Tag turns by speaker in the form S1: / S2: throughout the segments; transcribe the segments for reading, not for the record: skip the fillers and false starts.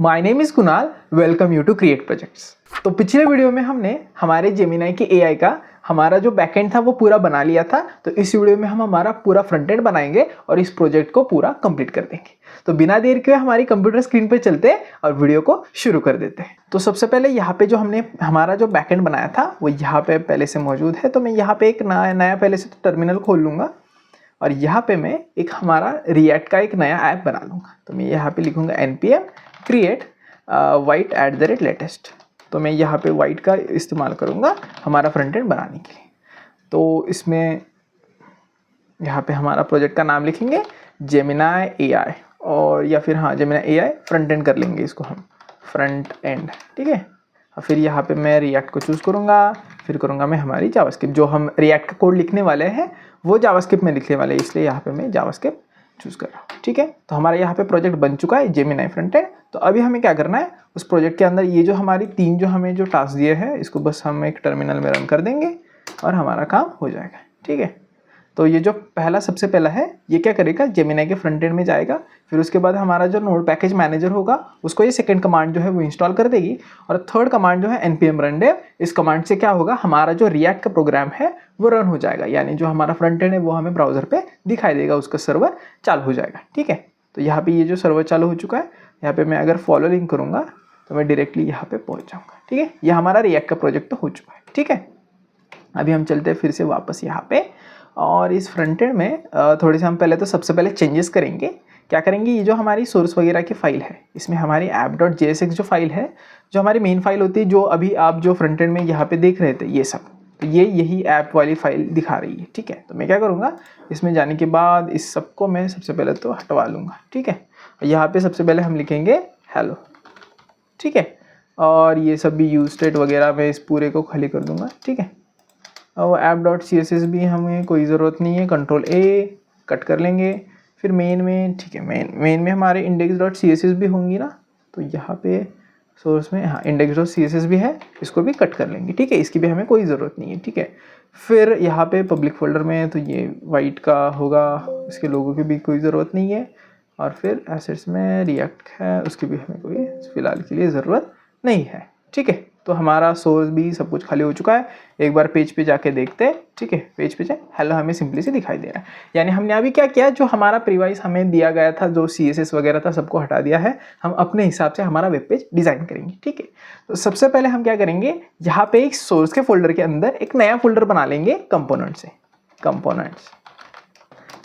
S1: My name is Kunal, welcome you to create projects. तो पिछले video में हमने हमारे जेमिनाई की एआई का हमारा जो बैकएंड था वो पूरा बना लिया था। तो इस वीडियो में हम हमारा पूरा फ्रंट एंड बनाएंगे और इस प्रोजेक्ट को पूरा कंप्लीट कर देंगे। तो बिना देर के हमारी कंप्यूटर स्क्रीन पे चलते हैं और वीडियो को शुरू कर देते हैं। तो सबसे पहले यहाँ पे जो हमने हमारा जो बैकएंड बनाया था वो यहाँ पे पहले से मौजूद है। तो मैं यहाँ पे एक नया पहले से टर्मिनल खोल लूँगा और यहाँ पे मैं एक हमारा रिएक्ट का एक नया ऐप बना लूँगा। तो मैं यहाँ पे लिखूँगा npm create white @latest। तो मैं यहाँ पे white का इस्तेमाल करूँगा हमारा फ्रंट एंड बनाने के लिए। तो इसमें यहाँ पे हमारा प्रोजेक्ट का नाम लिखेंगे जेमिनाई AI और या फिर जेमिनाई AI फ्रंट एंड कर लेंगे इसको हम फ्रंट एंड, ठीक है। और फिर यहाँ पे मैं रिएक्ट को चूज़ करूँगा, फिर करूँगा मैं हमारी जावास्क्रिप्ट। जो हम रिएक्ट का कोड लिखने वाले हैं वो जावास्क्रिप्ट में लिखने वाले हैं, इसलिए यहाँ पे मैं जावास्क्रिप्ट चूज़ कर रहा हूँ, ठीक है। तो हमारा यहाँ पे प्रोजेक्ट बन चुका है जेमिनाई फ्रंट एंड। तो अभी हमें क्या करना है, उस प्रोजेक्ट के अंदर ये जो हमारी तीन जो हमें जो टास्क दिए हैं इसको बस हम एक टर्मिनल में रन कर देंगे और हमारा काम हो जाएगा, ठीक है। तो ये जो सबसे पहला है ये क्या करेगा, जेमिनाई के फ्रंट एंड में जाएगा। फिर उसके बाद हमारा जो नोड पैकेज मैनेजर होगा उसको ये सेकंड कमांड जो है वो इंस्टॉल कर देगी और थर्ड कमांड जो है npm run dev। इस कमांड से क्या होगा, हमारा जो रिएक्ट का प्रोग्राम है वो रन हो जाएगा, यानी जो हमारा फ्रंट एंड है वो हमें ब्राउजर पे दिखाई देगा, उसका सर्वर चालू हो जाएगा, ठीक है। तो यहाँ पे ये जो सर्वर चालू हो चुका है, यहाँ पे मैं अगर फॉलो लिंक करूँगा तो मैं डायरेक्टली यहाँ पे पहुँच जाऊँगा, ठीक है। ये हमारा रिएक्ट का प्रोजेक्ट तो हो चुका है, ठीक है। अभी हम चलते हैं फिर से वापस यहाँ पे और इस फ्रंट एंड में थोड़े से हम पहले तो सबसे पहले चेंजेस करेंगे। क्या करेंगे, ये जो हमारी सोर्स वगैरह की फाइल है इसमें हमारी app.jsx जो फाइल है, जो हमारी मेन फाइल होती है, जो अभी आप जो फ्रंट एंड में यहाँ पे देख रहे थे ये सब, तो ये यही ऐप वाली फाइल दिखा रही है, ठीक है। तो मैं क्या करूँगा, इसमें जाने के बाद इस सबको मैं सबसे पहले तो हटवा लूँगा, ठीक है। यहाँ पे सबसे पहले हम लिखेंगे हेलो, ठीक है। और ये सब भी यूज स्टेट वगैरह मैं इस पूरे को खाली कर दूँगा, ठीक है। और app.css भी हमें कोई ज़रूरत नहीं है, कंट्रोल A कट कर लेंगे। फिर मेन में, ठीक है, मेन में हमारे index.css भी होंगी ना, तो यहाँ पे सोर्स में index.css भी है, इसको भी कट कर लेंगे, ठीक है। इसकी भी हमें कोई ज़रूरत नहीं है, ठीक है। फिर यहाँ पे पब्लिक फोल्डर में तो ये वाइट का होगा, इसके लोगों की भी कोई ज़रूरत नहीं है। और फिर एसेट्स में रिएक्ट है, उसकी भी हमें कोई फ़िलहाल के लिए ज़रूरत नहीं है, ठीक है। तो हमारा सोर्स भी सब कुछ खाली हो चुका है। एक बार पेज पे जाके देखते हैं, ठीक है। पेज पे जाए, हेलो हमें सिंपली से दिखाई दे रहा है, यानी हमने अभी क्या किया, जो हमारा प्रीवाइज हमें दिया गया था, जो CSS वगैरह था सबको हटा दिया है। हम अपने हिसाब से हमारा वेब पेज डिज़ाइन करेंगे, ठीक है। तो सबसे पहले हम क्या करेंगे, यहाँ पे एक सोर्स के फोल्डर के अंदर एक नया फोल्डर बना लेंगे कंपोनेंट से।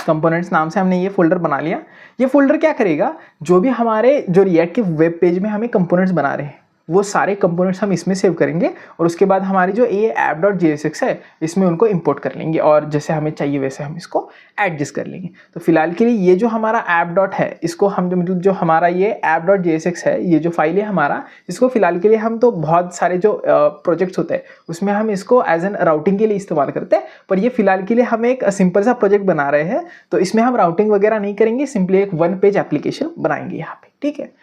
S1: कंपोनेंट्स नाम से हमने ये फोल्डर बना लिया। ये फोल्डर क्या करेगा, जो भी हमारे जो रिएक्ट के वेब पेज में हमें कंपोनेंट्स बना रहे हैं वो सारे कंपोनेंट्स हम इसमें सेव करेंगे और उसके बाद हमारी जो ये app.jsx है इसमें उनको इंपोर्ट कर लेंगे और जैसे हमें चाहिए वैसे हम इसको एडजस्ट कर लेंगे। तो फिलहाल के लिए ये जो हमारा app. है इसको हम जो हमारा ये app.jsx है, ये जो फाइल है हमारा, इसको फिलहाल के लिए हम तो बहुत सारे जो प्रोजेक्ट्स होते हैं उसमें हम इसको एज एन राउटिंग के लिए इस्तेमाल करते हैं, पर ये फिलहाल के लिए हम एक सिंपल सा प्रोजेक्ट बना रहे हैं। तो इसमें हम राउटिंग वगैरह नहीं करेंगे, सिंपली एक 1 पेज एप्लीकेशन बनाएंगे यहाँ पे, ठीक है।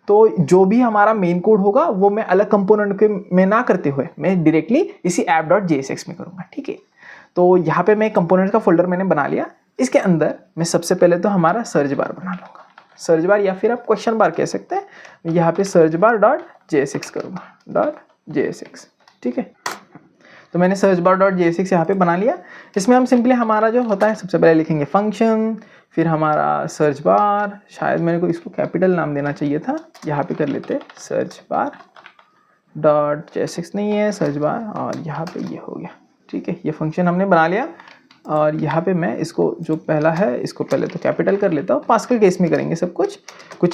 S1: तो जो भी हमारा मेन कोड होगा वो मैं अलग कंपोनेंट के में ना करते हुए मैं डायरेक्टली इसी app.jsx में करूँगा, ठीक है। तो यहाँ पे मैं कंपोनेंट का फोल्डर मैंने बना लिया। इसके अंदर मैं सबसे पहले तो हमारा सर्च बार बना लूँगा, सर्च बार या फिर आप क्वेश्चन बार कह सकते हैं। मैं यहाँ पे सर्च बार .jsx करूँगा, .jsx, ठीक है। तो मैंने सर्च बार .jsx यहाँ पे बना लिया। इसमें हम सिंपली हमारा जो होता है सबसे पहले लिखेंगे फंक्शन, फिर हमारा सर्च बार, शायद मेरे को इसको कैपिटल नाम देना चाहिए था, यहाँ पे कर लेते सर्च बार .jsx नहीं है सर्च बार, और यहाँ पे ये हो गया, ठीक है। ये फंक्शन हमने बना लिया और यहाँ पे मैं इसको जो पहला है इसको पहले तो कैपिटल कर लेता हूँ। पास्कल केस में करेंगे सब कुछ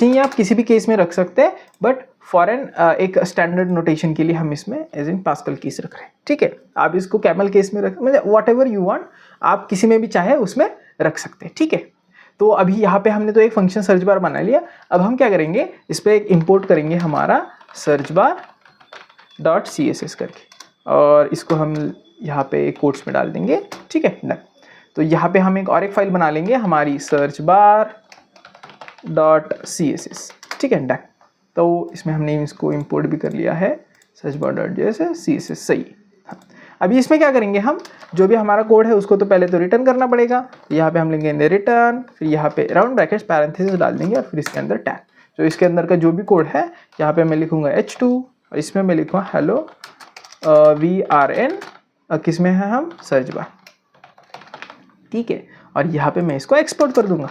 S1: नहीं, आप किसी भी केस में रख सकते हैं, बट फॉरेन एक स्टैंडर्ड नोटेशन के लिए हम इसमें एज इन पास्कल केस रख रहे हैं, ठीक है। आप इसको कैमल केस में रख, मतलब वॉट एवर यू वांट, आप किसी में भी चाहे उसमें रख सकते हैं, ठीक है। तो अभी यहाँ पे हमने तो एक फंक्शन सर्च बार बना लिया। अब हम क्या करेंगे, इस पर एक इंपोर्ट करेंगे हमारा सर्च बार .css करके, और इसको हम यहाँ पे कोट्स में डाल देंगे, ठीक है, डन। तो यहाँ पे हम एक फाइल बना लेंगे हमारी सर्च बार .css, ठीक है, डन। तो इसमें हमने इसको इंपोर्ट भी कर लिया है, सर्च बार .css, सही। अभी इसमें क्या करेंगे, हम जो भी हमारा कोड है उसको तो पहले तो रिटर्न करना पड़ेगा। यहाँ पे हम लेंगे रिटर्न, फिर यहाँ पे राउंड ब्रैकेट्स पैरेंथेसिस डाल देंगे और फिर इसके अंदर टैग। जो इसके अंदर का जो भी कोड है यहाँ पे मैं लिखूँगा H2 और इसमें मैं लिखूँगा हेलो VRN, किस में है हम, सर्च बार, ठीक है। और यहाँ पे मैं इसको एक्सपोर्ट कर दूंगा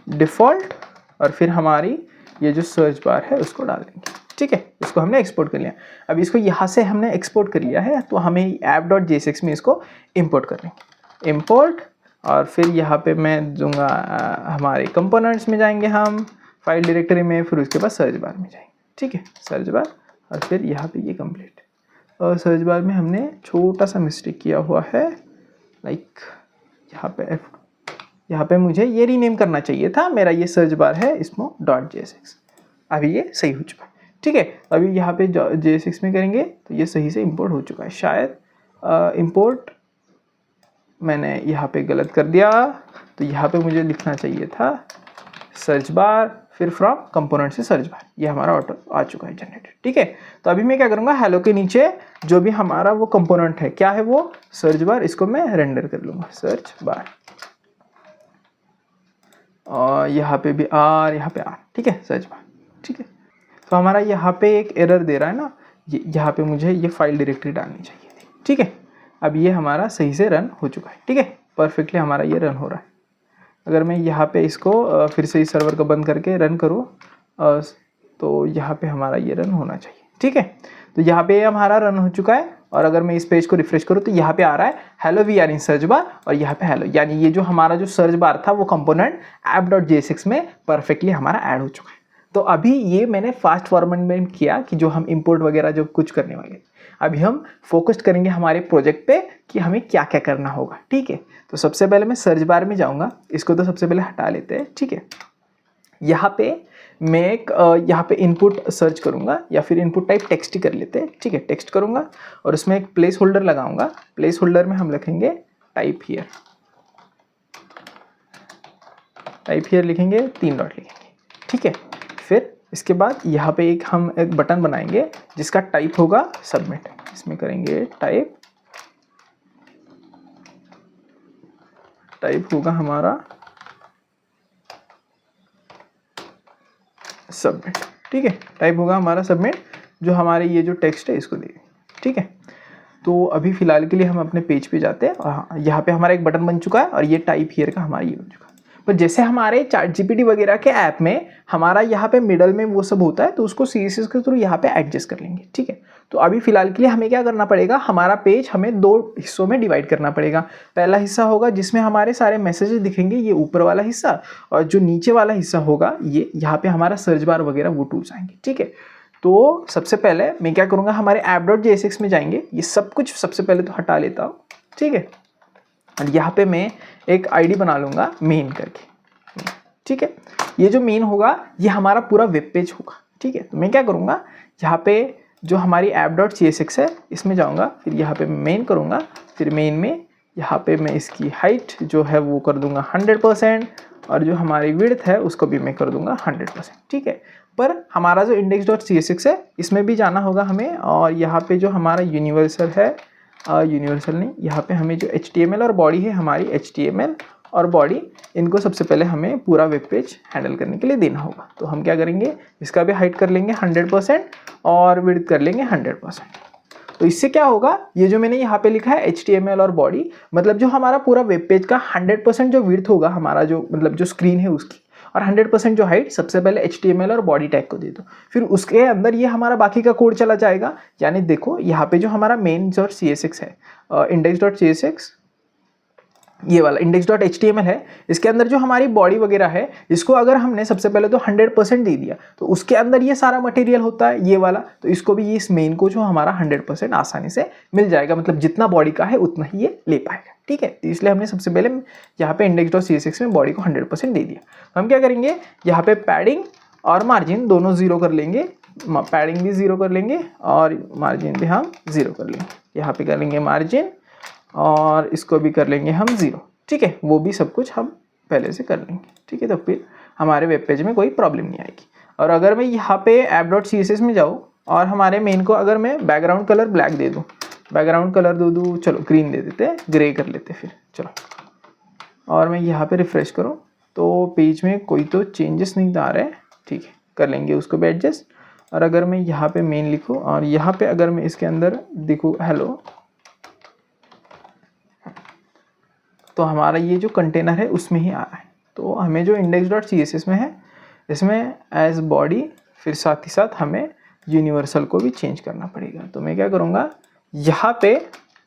S1: डिफ़ॉल्ट, और फिर हमारी ये जो सर्च बार है उसको डाल देंगे, ठीक है। इसको हमने एक्सपोर्ट कर लिया। अब इसको यहाँ से हमने एक्सपोर्ट कर लिया है तो हमें app.jsx में इसको इंपोर्ट कर लेंगे, इंपोर्ट, और फिर यहाँ पे मैं दूंगा हमारे कंपोनेंट्स में जाएंगे हम, फाइल डायरेक्टरी में, फिर उसके बाद सर्च बार में जाएंगे, ठीक है, सर्च बार, और फिर यहाँ पे ये कंप्लीट। और सर्च बार में हमने छोटा सा मिस्टेक किया हुआ है, लाइक यहाँ पे मुझे ये रीनेम करना चाहिए था, मेरा ये सर्च बार है ismo.jsx, अभी ये सही हो चुका है, ठीक है। अभी यहाँ पे JSX में करेंगे तो ये सही से इंपोर्ट हो चुका है। शायद इंपोर्ट मैंने यहाँ पे गलत कर दिया, तो यहाँ पे मुझे लिखना चाहिए था सर्च बार, फिर फ्रॉम कंपोनेंट से सर्च बार, ये हमारा ऑटो आ चुका है जनरेटेड, ठीक है। तो अभी मैं क्या करूँगा, हेलो के नीचे जो भी हमारा वो कंपोनेंट है, क्या है वो, सर्च बार, इसको मैं रेंडर कर लूँगा सर्च बार, और यहाँ पे भी आर, यहाँ पे आर, ठीक है, सर्च बार, ठीक है। तो हमारा यहाँ पे एक एरर दे रहा है ना, यहाँ पे मुझे ये फाइल डायरेक्टरी डालनी चाहिए थी, ठीक है। अब ये हमारा सही से रन हो चुका है, ठीक है, परफेक्टली हमारा ये रन हो रहा है। अगर मैं यहाँ पे इसको फिर से इस सर्वर को बंद करके रन करूँ तो यहाँ पे हमारा ये रन होना चाहिए, ठीक है। तो यहाँ पे हमारा रन हो चुका है, और अगर मैं इस पेज को रिफ्रेश करूँ तो यहाँ पे आ रहा है hello we are in search bar, और यहाँ पे हेलो, यानी ये जो हमारा जो सर्च बार था वो कंपोनेंट app.jsx में परफेक्टली हमारा ऐड हो चुका है। तो अभी ये मैंने फास्ट फॉर्मेट में किया कि जो हम इंपोर्ट वगैरह जो कुछ करने वाले, अभी हम फोकस्ड करेंगे हमारे प्रोजेक्ट पे कि हमें क्या क्या करना होगा, ठीक है। तो सबसे पहले मैं सर्च बार में जाऊँगा, इसको तो सबसे पहले हटा लेते हैं, ठीक है। यहाँ पे मैं एक यहाँ पे इनपुट सर्च करूँगा, या फिर इनपुट टाइप टेक्स्ट ही कर लेते हैं, ठीक है, टेक्स्ट करूँगा, और उसमें एक प्लेस होल्डर लगाऊंगा। प्लेस होल्डर में हम लिखेंगे टाइप हियर, टाइप हियर लिखेंगे, 3 डॉट लिखेंगे, ठीक है। फिर इसके बाद यहाँ पे हम एक बटन बनाएंगे जिसका टाइप होगा सबमिट, इसमें करेंगे टाइप होगा हमारा सबमिट, ठीक है, टाइप होगा हमारा सबमिट, जो हमारे ये जो टेक्स्ट है इसको देंगे, ठीक है। तो अभी फिलहाल के लिए हम अपने पेज पे जाते हैं, और यहाँ पे हमारा एक बटन बन चुका है, और ये टाइप हियर का हमारा ये बन चुका है। पर जैसे हमारे ChatGPT वगैरह के ऐप में हमारा यहाँ पे मिडल में वो सब होता है, तो उसको CSS के थ्रू यहाँ पे एडजस्ट कर लेंगे, ठीक है। तो अभी फिलहाल के लिए हमें क्या करना पड़ेगा, हमारा पेज हमें 2 हिस्सों में डिवाइड करना पड़ेगा। पहला हिस्सा होगा जिसमें हमारे सारे मैसेजेस दिखेंगे, ये ऊपर वाला हिस्सा, और जो नीचे वाला हिस्सा होगा ये यहाँ पे हमारा सर्च बार वगैरह वो टूल्स आएंगे, ठीक है। तो सबसे पहले मैं क्या करूँगा, हमारे app.jsx में जाएंगे, ये सब कुछ सबसे पहले तो हटा लेता हूँ, ठीक है। और यहाँ पे मैं एक ID बना लूँगा मेन करके, ठीक है। ये जो मेन होगा ये हमारा पूरा वेब पेज होगा, ठीक है। तो मैं क्या करूँगा, यहाँ पे जो हमारी app.csx है इसमें जाऊँगा, फिर यहाँ पे मेन करूँगा, फिर मेन में यहाँ पे मैं इसकी हाइट जो है वो कर दूँगा 100%, और जो हमारी विड्थ है उसको भी मैं कर दूँगा 100%, ठीक है। पर हमारा जो index.csx है इसमें भी जाना होगा हमें, और यहाँ पे जो हमारा यूनिवर्सल है, यूनिवर्सल नहीं, यहाँ पे हमें जो HTML और बॉडी है हमारी, HTML और बॉडी, इनको सबसे पहले हमें पूरा वेब पेज हैंडल करने के लिए देना होगा। तो हम क्या करेंगे, इसका भी हाइट कर लेंगे 100% और विड्थ कर लेंगे 100%। तो इससे क्या होगा, ये जो मैंने यहाँ पे लिखा है HTML और बॉडी, मतलब जो हमारा पूरा वेब पेज का 100% जो विड्थ होगा हमारा, जो मतलब जो स्क्रीन है उसकी, और 100% जो हाइट सबसे पहले HTML और बॉडी टैग को दे दो, फिर उसके अंदर ये हमारा बाकी का कोड चला जाएगा। यानी देखो यहाँ पे जो हमारा main.csx है, index.csx, ये वाला index.html है, इसके अंदर जो हमारी बॉडी वगैरह है इसको अगर हमने सबसे पहले तो 100% दे दिया तो उसके अंदर ये सारा मटेरियल होता है ये वाला, तो इसको भी ये इस मेन को जो हमारा 100% आसानी से मिल जाएगा, मतलब जितना बॉडी का है उतना ही ये ले पाएगा, ठीक है। तो इसलिए हमने सबसे पहले यहाँ पे index.csx में बॉडी को 100% दे दिया। तो हम क्या करेंगे, यहाँ पे पैडिंग और मार्जिन दोनों 0 कर लेंगे, पैडिंग भी 0 कर लेंगे और मार्जिन भी हम 0 कर लेंगे। यहाँ पे करेंगे मार्जिन और इसको भी कर लेंगे हम 0, ठीक है। वो भी सब कुछ हम पहले से कर लेंगे, ठीक है। तो फिर हमारे वेब पेज में कोई प्रॉब्लम नहीं आएगी। और अगर मैं यहाँ पे app.css में जाऊँ और हमारे मेन को अगर मैं बैकग्राउंड कलर ब्लैक दे दूँ, बैकग्राउंड कलर दे दूँ, चलो ग्रीन दे देते हैं, ग्रे कर लेते फिर, चलो, और मैं यहाँ पे रिफ्रेश करूँ तो पेज में कोई तो चेंजेस नहीं आ रहे हैं, ठीक है। कर लेंगे उसको भी एडजस्ट। और अगर मैं यहाँ पे मेन लिखूँ और यहाँ पे अगर मैं इसके अंदर दिखूँ हेलो, तो हमारा ये जो कंटेनर है उसमें ही आ रहा है। तो हमें जो index.css में है इसमें एज बॉडी, फिर साथ ही साथ हमें यूनिवर्सल को भी चेंज करना पड़ेगा। तो मैं क्या करूँगा, यहाँ पे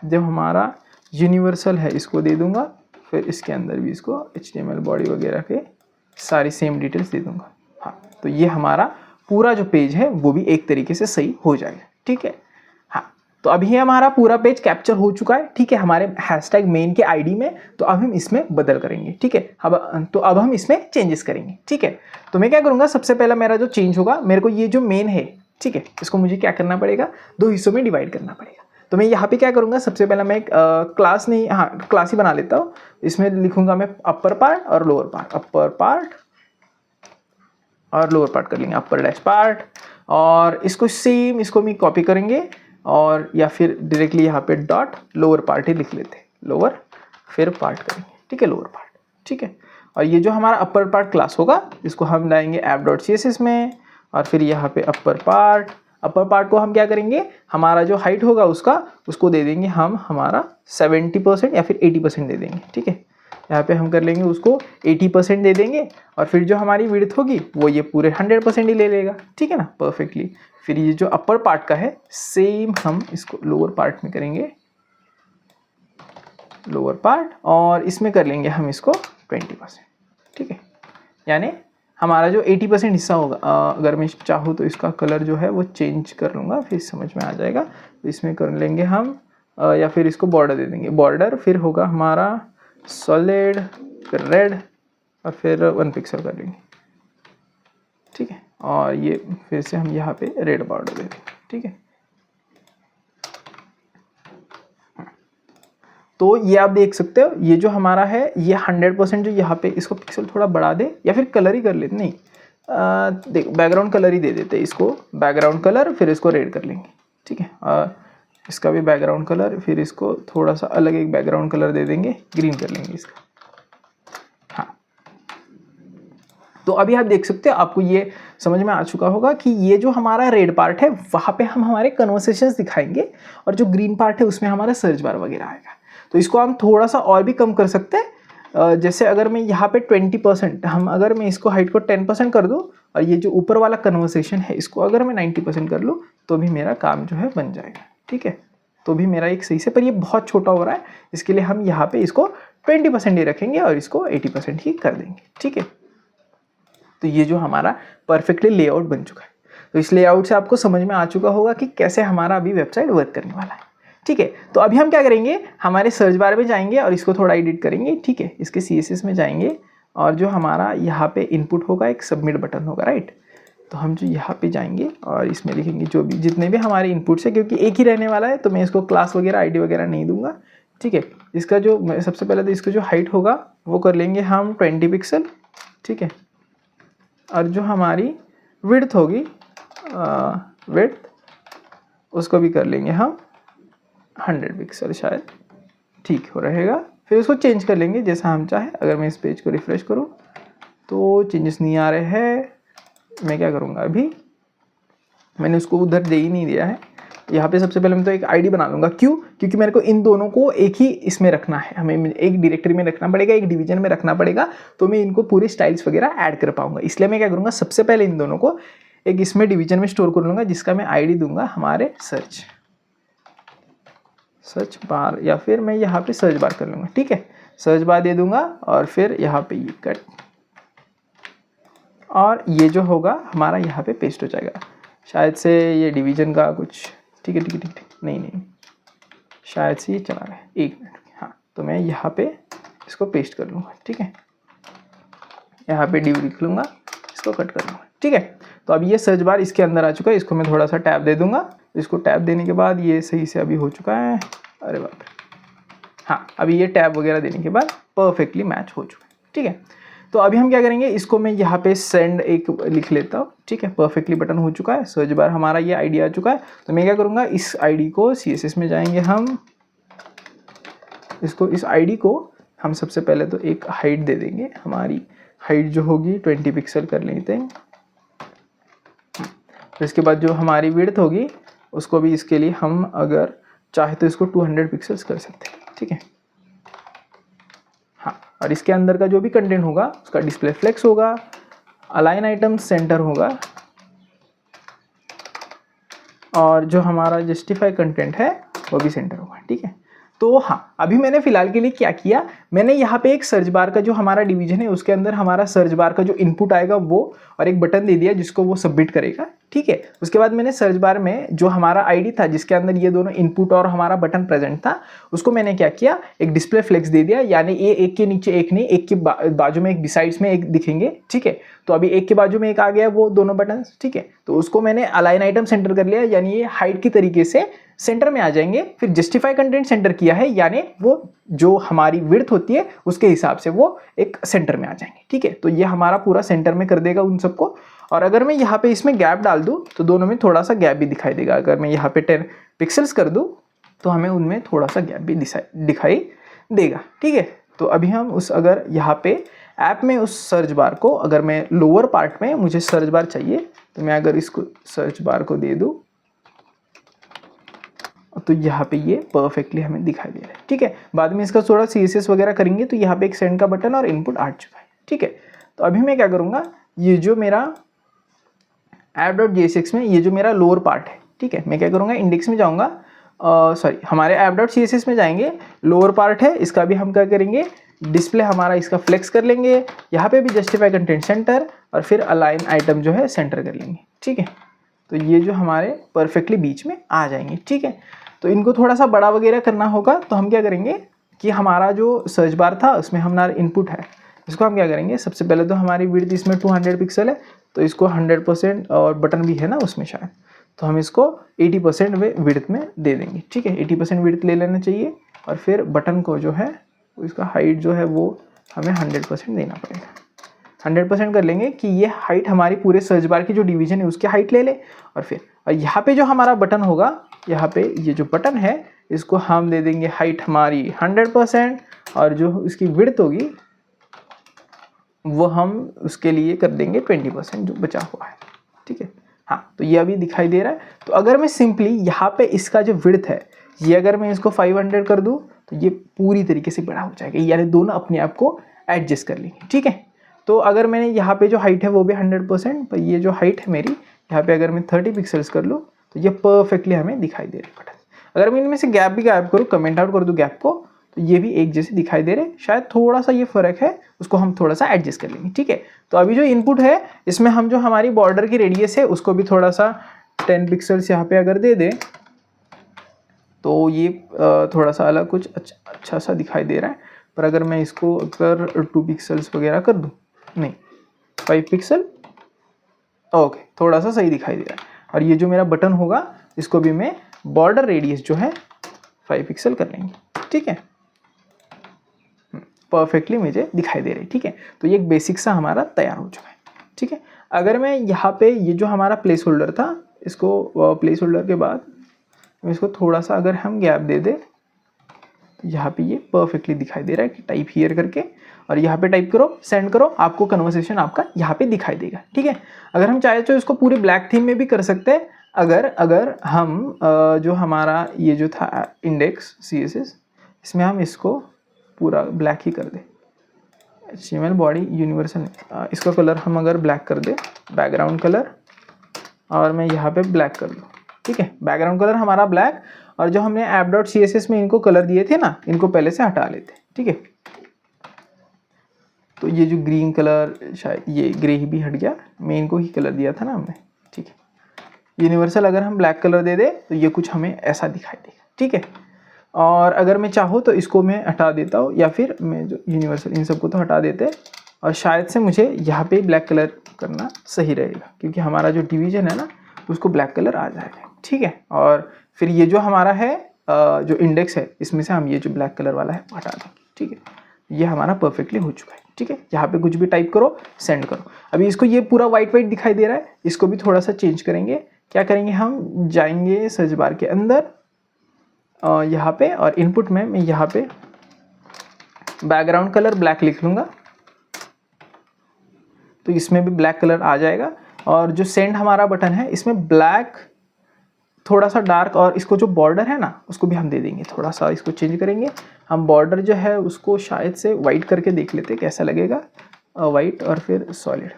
S1: जब हमारा यूनिवर्सल है इसको दे दूँगा, फिर इसके अंदर भी इसको HTML बॉडी वगैरह के सारी सेम डिटेल्स दे दूँगा। हाँ, तो ये हमारा पूरा जो पेज है वो भी एक तरीके से सही हो जाएगा। ठीक है, हाँ, तो अभी हमारा पूरा पेज कैप्चर हो चुका है। ठीक है, हमारे हैशटैग मेन के आईडी में। तो अब हम इसमें बदल करेंगे। ठीक है, अब हम इसमें चेंजेस करेंगे। ठीक है, तो मैं क्या करूँगा, सबसे पहला मेरा जो चेंज होगा, मेरे को ये जो मेन है, ठीक है, इसको मुझे क्या करना पड़ेगा, 2 हिस्सों में डिवाइड करना पड़ेगा। तो मैं यहाँ पे क्या करूँगा, सबसे पहला मैं एक क्लास नहीं, हाँ क्लास ही बना लेता हूँ। इसमें लिखूँगा मैं अपर पार्ट और लोअर पार्ट, अपर पार्ट और लोअर पार्ट कर लेंगे, अपर डैश पार्ट। और इसको सेम, इसको भी कॉपी करेंगे और या फिर डायरेक्टली यहाँ पे डॉट लोअर पार्ट ही लिख लेते हैं, लोअर फिर पार्ट करेंगे। ठीक है, लोअर पार्ट। ठीक है, और ये जो हमारा अपर पार्ट क्लास होगा इसको हम लाएंगे app.css में, और फिर यहाँ पे अपर पार्ट को हम क्या करेंगे, हमारा जो हाइट होगा उसको दे देंगे हम हमारा 70% या फिर 80% दे देंगे। ठीक है, यहाँ पे हम कर लेंगे उसको 80% दे देंगे, और फिर जो हमारी विड्थ होगी वो ये पूरे 100% ही ले लेगा। ठीक है ना, परफेक्टली। फिर ये जो अपर पार्ट का है सेम हम इसको लोअर पार्ट में करेंगे, लोअर पार्ट, और इसमें कर लेंगे हम इसको 20%। ठीक है, यानी हमारा जो 80% हिस्सा होगा, अगर मैं चाहूँ तो इसका कलर जो है वो चेंज कर लूँगा, फिर समझ में आ जाएगा। तो इसमें कर लेंगे हम या फिर इसको बॉर्डर दे देंगे, बॉर्डर फिर होगा हमारा सॉलिड, फिर रेड, और फिर 1 पिक्सल कर लेंगे। ठीक है, और ये फिर से हम यहाँ पे रेड बॉर्डर दे देंगे। ठीक है, तो ये आप देख सकते हो, ये जो हमारा है ये 100% जो यहाँ पे, इसको पिक्सल थोड़ा बढ़ा दे या फिर कलर ही कर लेते, नहीं देखो बैकग्राउंड कलर ही दे देते, इसको बैकग्राउंड कलर, फिर इसको रेड कर लेंगे। ठीक है, इसका भी बैकग्राउंड कलर, फिर इसको थोड़ा सा अलग एक बैकग्राउंड कलर दे देंगे, ग्रीन कर लेंगे इसका। हाँ, तो अभी आप देख सकते हो, आपको ये समझ में आ चुका होगा कि ये जो हमारा रेड पार्ट है वहाँ पे हम हमारे कन्वर्सेशंस दिखाएंगे, और जो ग्रीन पार्ट है उसमें हमारा सर्च बार वगैरह आएगा। तो इसको हम थोड़ा सा और भी कम कर सकते हैं। जैसे अगर मैं यहाँ पे 20%, अगर मैं इसको हाइट को 10% कर दूँ, और ये जो ऊपर वाला कन्वर्सेशन है इसको अगर मैं 90% कर लूँ, तो भी मेरा काम जो है बन जाएगा। ठीक है, तो भी मेरा एक सही से, पर ये बहुत छोटा हो रहा है, इसके लिए हम यहाँ पे इसको 20% ही रखेंगे और इसको 80% ही कर देंगे। ठीक है, तो ये जो हमारा परफेक्टली लेआउट बन चुका है। तो इस लेआउट से आपको समझ में आ चुका होगा कि कैसे हमारा अभी वेबसाइट वर्क करने वाला है। ठीक है, तो अभी हम क्या करेंगे, हमारे सर्च बार में जाएंगे और इसको थोड़ा एडिट करेंगे। ठीक है, इसके CSS में जाएंगे, और जो हमारा यहाँ पे इनपुट होगा एक सबमिट बटन होगा, राइट। तो हम जो यहाँ पे जाएंगे और इसमें लिखेंगे जो भी जितने भी हमारे इनपुट्स है, क्योंकि एक ही रहने वाला है तो मैं इसको क्लास वगैरह ID वगैरह नहीं दूंगा। ठीक है, इसका जो सबसे पहले तो इसका जो हाइट होगा वो कर लेंगे हम 20 पिक्सल। ठीक है, और जो हमारी विड्थ होगी विड्थ उसको भी कर लेंगे हम 100 पिक्सल, शायद ठीक हो रहेगा। फिर उसको चेंज कर लेंगे जैसा हम चाहे। अगर मैं इस पेज को रिफ्रेश करूं तो चेंजेस नहीं आ रहे हैं। मैं क्या करूंगा, अभी मैंने उसको उधर दे ही नहीं दिया है। यहाँ पे सबसे पहले मैं तो एक आईडी बना लूँगा। क्यों? क्योंकि मेरे को इन दोनों को एक ही इसमें रखना है, हमें एक डायरेक्टरी में रखना पड़ेगा, एक डिवीजन में रखना पड़ेगा, तो मैं इनको पूरे स्टाइल्स वगैरह ऐड कर पाऊंगा। इसलिए मैं क्या करूँगा, सबसे पहले इन दोनों को एक इसमें डिवीजन में स्टोर कर लूँगा, जिसका मैं आईडी दूंगा हमारे सर्च बार, या फिर मैं यहाँ पे सर्च बार कर लूँगा। ठीक है, सर्च बार दे दूंगा और फिर यहाँ पे ये कट, और ये जो होगा हमारा यहाँ पे पेस्ट हो जाएगा। शायद से ये डिवीजन का कुछ, ठीक है, नहीं, शायद से ये चला रहा है, 1 मिनट। हाँ, तो मैं यहाँ पे इसको पेस्ट कर लूँगा। ठीक है, यहाँ पे डिव लिख लूँगा, इसको कट कर लूँगा। ठीक है, तो अब ये सर्च बार इसके अंदर आ चुका है। इसको मैं थोड़ा सा टैब दे दूँगा। इसको टैब देने के बाद ये सही से अभी हो चुका है। अरे बाप रे, हाँ, अभी ये टैब वगैरह देने के बाद परफेक्टली मैच हो चुका है। ठीक है, तो अभी हम क्या करेंगे, इसको मैं यहाँ पे सेंड एक लिख लेता हूँ। ठीक है, परफेक्टली बटन हो चुका है, सर्च बार हमारा ये आईडी आ चुका है। तो मैं क्या करूँगा, इस आईडी को CSS में जाएंगे हम, इस आईडी को हम सबसे पहले तो एक हाइट दे देंगे। हमारी हाइट जो होगी 20 पिक्सल कर लेते हैं। फिर इसके बाद जो हमारी विड्थ होगी उसको भी इसके लिए हम अगर चाहे तो इसको 200 पिक्सल्स कर सकते हैं, ठीक है। हाँ, और इसके अंदर का जो भी कंटेंट होगा उसका डिस्प्ले फ्लेक्स होगा, अलाइन आइटम सेंटर होगा, और जो हमारा जस्टिफाई कंटेंट है वो भी सेंटर होगा, ठीक है। तो हाँ, अभी मैंने फिलहाल के लिए क्या किया, मैंने यहाँ पे एक सर्च बार का जो हमारा डिवीजन है उसके अंदर हमारा सर्च बार का जो इनपुट आएगा वो और एक बटन दे दिया जिसको वो सबमिट करेगा, ठीक है। उसके बाद मैंने सर्च बार में जो हमारा आईडी था जिसके अंदर ये दोनों इनपुट और हमारा बटन प्रेजेंट था उसको मैंने क्या किया, एक डिस्प्ले फ्लेक्स दे दिया, यानी ये एक के नीचे एक नहीं, एक के बाजू में एक बिसाइड्स में एक दिखेंगे, ठीक है। तो अभी एक के बाजू में एक आ गया वो दोनों बटन, ठीक है। तो उसको मैंने अलाइन आइटम सेंटर कर लिया, यानी ये हाइट की तरीके से सेंटर में आ जाएंगे। फिर जस्टिफाई कंटेंट सेंटर किया है, यानी वो जो हमारी विड्थ होती है उसके हिसाब से वो एक सेंटर में आ जाएंगे, ठीक है। तो ये हमारा पूरा सेंटर में कर देगा उन सबको। और अगर मैं यहाँ पे इसमें गैप डाल दूँ तो दोनों में थोड़ा सा गैप भी दिखाई देगा। अगर मैं यहाँ पे 10 पिक्सल्स कर दूँ तो हमें उनमें थोड़ा सा गैप भी दिखाई देगा, ठीक है। तो अभी हम उस अगर यहाँ पे ऐप में उस सर्च बार को, अगर मैं लोअर पार्ट में मुझे सर्च बार चाहिए तो मैं अगर इसको सर्च बार को दे दूँ तो यहाँ पे ये परफेक्टली हमें दिखाई दे रहा है, ठीक है। बाद में इसका थोड़ा CSS वगैरह करेंगे तो यहाँ पे एक सेंड का बटन और इनपुट आ चुका है, ठीक है। तो अभी मैं क्या करूँगा, ये जो मेरा app.jsx में ये जो मेरा लोअर पार्ट है, ठीक है, मैं क्या करूँगा, इंडेक्स में जाऊँगा, सॉरी हमारे app.css में जाएंगे, लोअर पार्ट है इसका भी हम क्या करेंगे, डिस्प्ले हमारा इसका फ्लेक्स कर लेंगे, यहाँ पे भी जस्टिफाई कंटेंट सेंटर और फिर अलाइन आइटम जो है सेंटर कर लेंगे, ठीक है। तो ये जो हमारे परफेक्टली बीच में आ जाएंगे, ठीक है। तो इनको थोड़ा सा बड़ा वगैरह करना होगा तो हम क्या करेंगे कि हमारा जो सर्च बार था उसमें हमारा इनपुट है, इसको हम क्या करेंगे, सबसे पहले तो हमारी विड्थ इसमें 200 पिक्सल है तो इसको 100% और बटन भी है ना उसमें शायद, तो हम इसको 80% विड्थ में दे देंगे, ठीक है। 80% विड्थ ले लेना चाहिए और फिर बटन को जो है इसका हाइट जो है वो हमें 100% देना पड़ेगा। 100% कर लेंगे कि ये हाइट हमारी पूरे सर्च बार की जो डिवीजन है उसकी हाइट ले ले। और यहाँ पे जो हमारा बटन होगा, यहाँ पे ये जो बटन है इसको हम दे देंगे हाइट हमारी 100% और जो इसकी विड्थ होगी वो हम उसके लिए कर देंगे 20% जो बचा हुआ है, ठीक है। हाँ, तो ये अभी दिखाई दे रहा है। तो अगर मैं सिंपली यहाँ पे इसका जो विड्थ है ये अगर मैं इसको 500 कर दूँ तो ये पूरी तरीके से बड़ा हो जाएगा, यानी दोनों अपने आप को एडजस्ट कर लेंगे, ठीक है। तो अगर मैंने यहाँ पे जो हाइट है वो भी 100%, पर ये जो हाइट है मेरी यहाँ पे अगर मैं 30 पिक्सल्स कर लूँ तो ये परफेक्टली हमें दिखाई दे रही है बटन। अगर मैं इनमें से गैप भी गायब करूँ, कमेंट आउट कर दूँ गैप को, तो ये भी एक जैसे दिखाई दे रहे, शायद थोड़ा सा ये फ़र्क है उसको हम थोड़ा सा एडजस्ट कर लेंगे, ठीक है। तो अभी जो इनपुट है इसमें हम जो हमारी बॉर्डर की रेडियस है उसको भी थोड़ा सा 10 पिक्सल्स यहाँ पे अगर दे दें तो ये थोड़ा सा अलग कुछ अच्छा सा दिखाई दे रहा है। पर अगर मैं इसको अगर 2 पिक्सल्स वगैरह कर दूँ, नहीं 5 पिक्सल, ओके, थोड़ा सा सही दिखाई दे रहा है। और ये जो मेरा बटन होगा इसको भी मैं बॉर्डर रेडियस जो है 5 पिक्सल कर लेंगे, ठीक है। परफेक्टली मुझे दिखाई दे रही है, ठीक है। तो ये एक बेसिक सा हमारा तैयार हो चुका है, ठीक है। अगर मैं यहाँ पे ये जो हमारा प्लेस होल्डर था इसको प्लेस होल्डर के बाद इसको थोड़ा सा अगर हम गैप दे दे तो यहाँ पे ये परफेक्टली दिखाई दे रहा है कि टाइप हियर करके, और यहाँ पे टाइप करो, सेंड करो, आपको कन्वर्सेशन आपका यहाँ पे दिखाई देगा, ठीक है। अगर हम चाहे तो इसको पूरे ब्लैक थीम में भी कर सकते हैं। अगर हम जो हमारा ये जो था इंडेक्स CSS इसमें हम इसको पूरा ब्लैक ही कर दे, HTML बॉडी यूनिवर्सल, इसका कलर हम अगर ब्लैक कर दे, बैकग्राउंड कलर, और मैं यहाँ पे ब्लैक कर दूँ, ठीक है। बैकग्राउंड कलर हमारा ब्लैक, और जो हमने app.css में इनको कलर दिए थे ना इनको पहले से हटा लेते, ठीक है। तो ये जो ग्रीन कलर, शायद ये ग्रे ही भी हट गया, मैं इनको ही कलर दिया था ना हमने, ठीक है। यूनिवर्सल अगर हम ब्लैक कलर दे दे तो ये कुछ हमें ऐसा दिखाई देगा, ठीक है। और अगर मैं चाहूँ तो इसको मैं हटा देता हूँ, या फिर मैं जो यूनिवर्सल इन सबको तो हटा देते, और शायद से मुझे यहाँ पे ब्लैक कलर करना सही रहेगा क्योंकि हमारा जो डिवीजन है ना उसको ब्लैक कलर आ जाएगा, ठीक है। और फिर ये जो हमारा है जो इंडेक्स है इसमें से हम ये जो ब्लैक कलर वाला है हटा देंगे, ठीक है। ये हमारा परफेक्टली हो चुका है, ठीक है। यहाँ पे कुछ भी टाइप करो, सेंड करो। अभी इसको ये पूरा वाइट दिखाई दे रहा है, इसको भी थोड़ा सा चेंज करेंगे। क्या करेंगे, हम जाएंगे सर्च बार के अंदर यहाँ पे, और इनपुट में मैं यहाँ पे बैकग्राउंड कलर ब्लैक लिख लूँगा तो इसमें भी ब्लैक कलर आ जाएगा। और जो सेंड हमारा बटन है इसमें ब्लैक थोड़ा सा डार्क, और इसको जो बॉर्डर है ना उसको भी हम दे देंगे, थोड़ा सा इसको चेंज करेंगे हम। बॉर्डर जो है उसको शायद से वाइट करके देख लेते कैसा लगेगा, वाइट और फिर सॉलिड,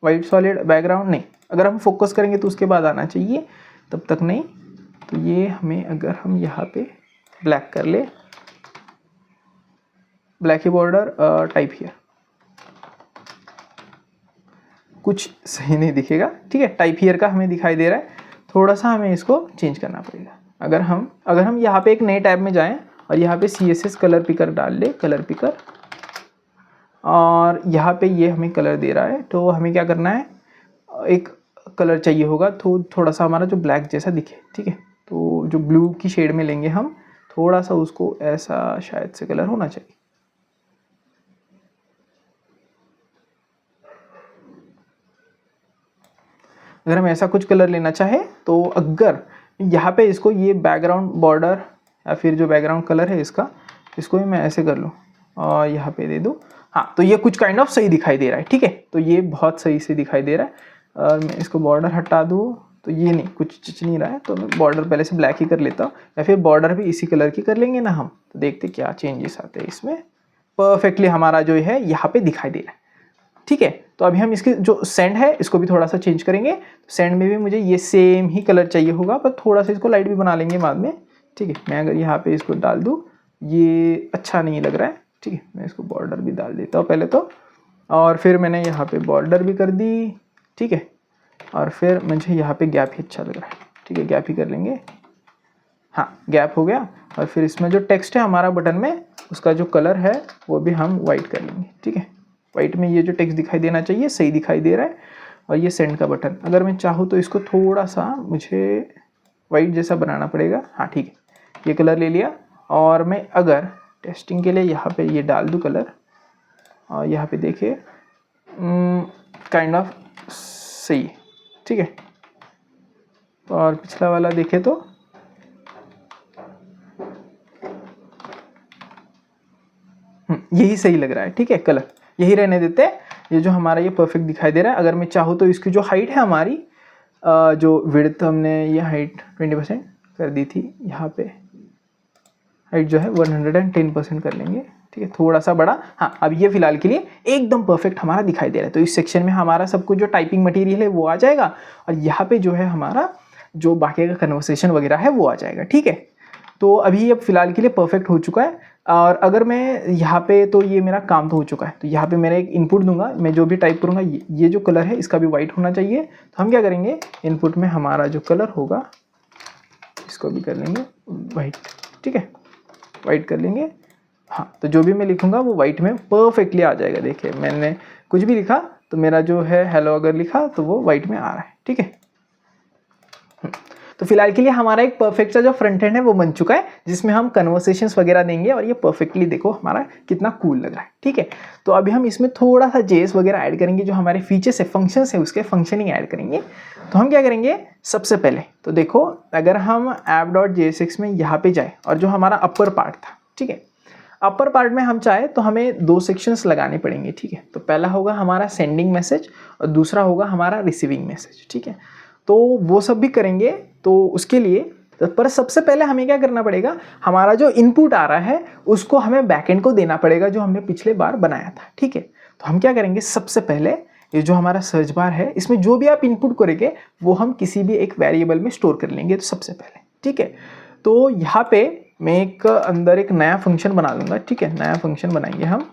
S1: वाइट सॉलिड बैकग्राउंड नहीं, अगर हम फोकस करेंगे तो उसके बाद आना चाहिए, तब तक नहीं। तो ये हमें अगर हम यहाँ पे ब्लैक कर ले, black he border, type here, कुछ सही नहीं दिखेगा, ठीक है। टाइप हियर का हमें दिखाई दे रहा है, थोड़ा सा हमें इसको चेंज करना पड़ेगा। अगर हम यहाँ पे एक नए टैब में जाएं और यहाँ पे CSS कलर पिकर डाल ले, कलर पिकर, और यहाँ पे ये हमें कलर दे रहा है, तो हमें क्या करना है, एक कलर चाहिए होगा तो थोड़ा सा हमारा जो ब्लैक जैसा दिखे, ठीक है। तो जो ब्लू की शेड में लेंगे हम, थोड़ा सा उसको ऐसा शायद से कलर होना चाहिए। अगर हम ऐसा कुछ कलर लेना चाहे तो अगर यहाँ पे इसको ये बैकग्राउंड बॉर्डर या फिर जो बैकग्राउंड कलर है इसको भी मैं ऐसे कर लूँ और यहाँ पे दे दूँ, हाँ, तो ये कुछ काइंड ऑफ सही दिखाई दे रहा है, ठीक है। तो ये बहुत सही से दिखाई दे रहा है। और मैं इसको बॉर्डर हटा दूँ तो ये नहीं, कुछ चिच नहीं रहा है, तो मैं बॉर्डर पहले से ब्लैक ही कर लेता हूँ, या फिर बॉर्डर भी इसी कलर की कर लेंगे ना हम, तो देखते क्या चेंजेस आते हैं इसमें। परफेक्टली हमारा जो है यहाँ पे दिखाई दे रहा है, ठीक है। तो अभी हम इसके जो सेंड है इसको भी थोड़ा सा चेंज करेंगे। सेंड में भी मुझे ये सेम ही कलर चाहिए होगा, पर थोड़ा सा इसको लाइट भी बना लेंगे बाद में, ठीक है। मैं अगर यहाँ पे इसको डाल दूँ, ये अच्छा नहीं लग रहा है, ठीक है। मैं इसको बॉर्डर भी डाल देता हूँ पहले तो, और फिर मैंने यहाँ पे बॉर्डर भी कर दी, ठीक है। और फिर मुझे यहाँ पे गैप ही अच्छा लग रहा है, ठीक है, गैप ही कर लेंगे, हाँ, गैप हो गया। और फिर इसमें जो टेक्स्ट है हमारा बटन में, उसका जो कलर है वो भी हम वाइट कर लेंगे, ठीक है। वाइट में ये जो टेक्स्ट दिखाई देना चाहिए सही दिखाई दे रहा है। और ये सेंड का बटन, अगर मैं चाहूँ तो इसको थोड़ा सा मुझे वाइट जैसा बनाना पड़ेगा, हाँ, ठीक है। ये कलर ले लिया, और मैं अगर टेस्टिंग के लिए यहाँ पे ये डाल दूँ कलर, और यहाँ पे देखिए काइंड ऑफ सही है, ठीक है। और पिछला वाला देखे तो यही सही लग रहा है, ठीक है। कलर यही रहने देते हैं, ये जो हमारा ये परफेक्ट दिखाई दे रहा है। अगर मैं चाहूँ तो इसकी जो हाइट है हमारी, जो विड्थ हमने ये हाइट 20% कर दी थी, यहाँ पे हाइट जो है 110% कर लेंगे, ठीक है, थोड़ा सा बड़ा, हाँ। अब ये फिलहाल के लिए एकदम परफेक्ट हमारा दिखाई दे रहा है। तो इस सेक्शन में हमारा सब कुछ जो टाइपिंग मटेरियल है वो आ जाएगा, और यहाँ पे जो है हमारा जो बाकी का कन्वर्सेशन वगैरह है वो आ जाएगा, ठीक है। तो अभी अब फिलहाल के लिए परफेक्ट हो चुका है। और अगर मैं यहाँ पे, तो ये मेरा काम तो हो चुका है, तो यहाँ पे मेरा एक इनपुट दूंगा, मैं जो भी टाइप करूँगा ये जो कलर है इसका भी वाइट होना चाहिए। तो हम क्या करेंगे, इनपुट में हमारा जो कलर होगा इसको भी कर लेंगे वाइट, ठीक है, वाइट कर लेंगे, हाँ। तो जो भी मैं लिखूँगा वो वाइट में परफेक्टली आ जाएगा। देखिए मैंने कुछ भी लिखा तो मेरा जो है हेलो अगर लिखा तो वो वाइट में आ रहा है, ठीक है। तो फिलहाल के लिए हमारा एक परफेक्ट सा जो फ्रंट एंड है वो बन चुका है, जिसमें हम कन्वर्सेशंस वगैरह देंगे, और ये परफेक्टली देखो हमारा कितना कूल लग रहा है, ठीक है। तो अभी हम इसमें थोड़ा सा जेएस वगैरह ऐड करेंगे, जो हमारे फीचर्स है, फंक्शंस है, उसके फंक्शनिंग ऐड करेंगे। तो हम क्या करेंगे, सबसे पहले तो देखो, अगर हम app.jsx में यहाँ पे जाए और जो हमारा अपर पार्ट था, ठीक है, अपर पार्ट में हम चाहे तो हमें 2 सेक्शंस लगाने पड़ेंगे, ठीक है। तो पहला होगा हमारा सेंडिंग मैसेज और दूसरा होगा हमारा रिसीविंग मैसेज, ठीक है। तो वो सब भी करेंगे, तो उसके लिए तो पर सबसे पहले हमें क्या करना पड़ेगा, हमारा जो इनपुट आ रहा है उसको हमें बैकएंड को देना पड़ेगा, जो हमने पिछले बार बनाया था, ठीक है। तो हम क्या करेंगे, सबसे पहले ये जो हमारा सर्च बार है इसमें जो भी आप इनपुट करेंगे वो हम किसी भी एक वेरिएबल में स्टोर कर लेंगे, तो सबसे पहले, ठीक है। तो यहाँ पे मैं एक अंदर एक नया फंक्शन बना लूँगा, ठीक है, नया फंक्शन बनाएंगे हम,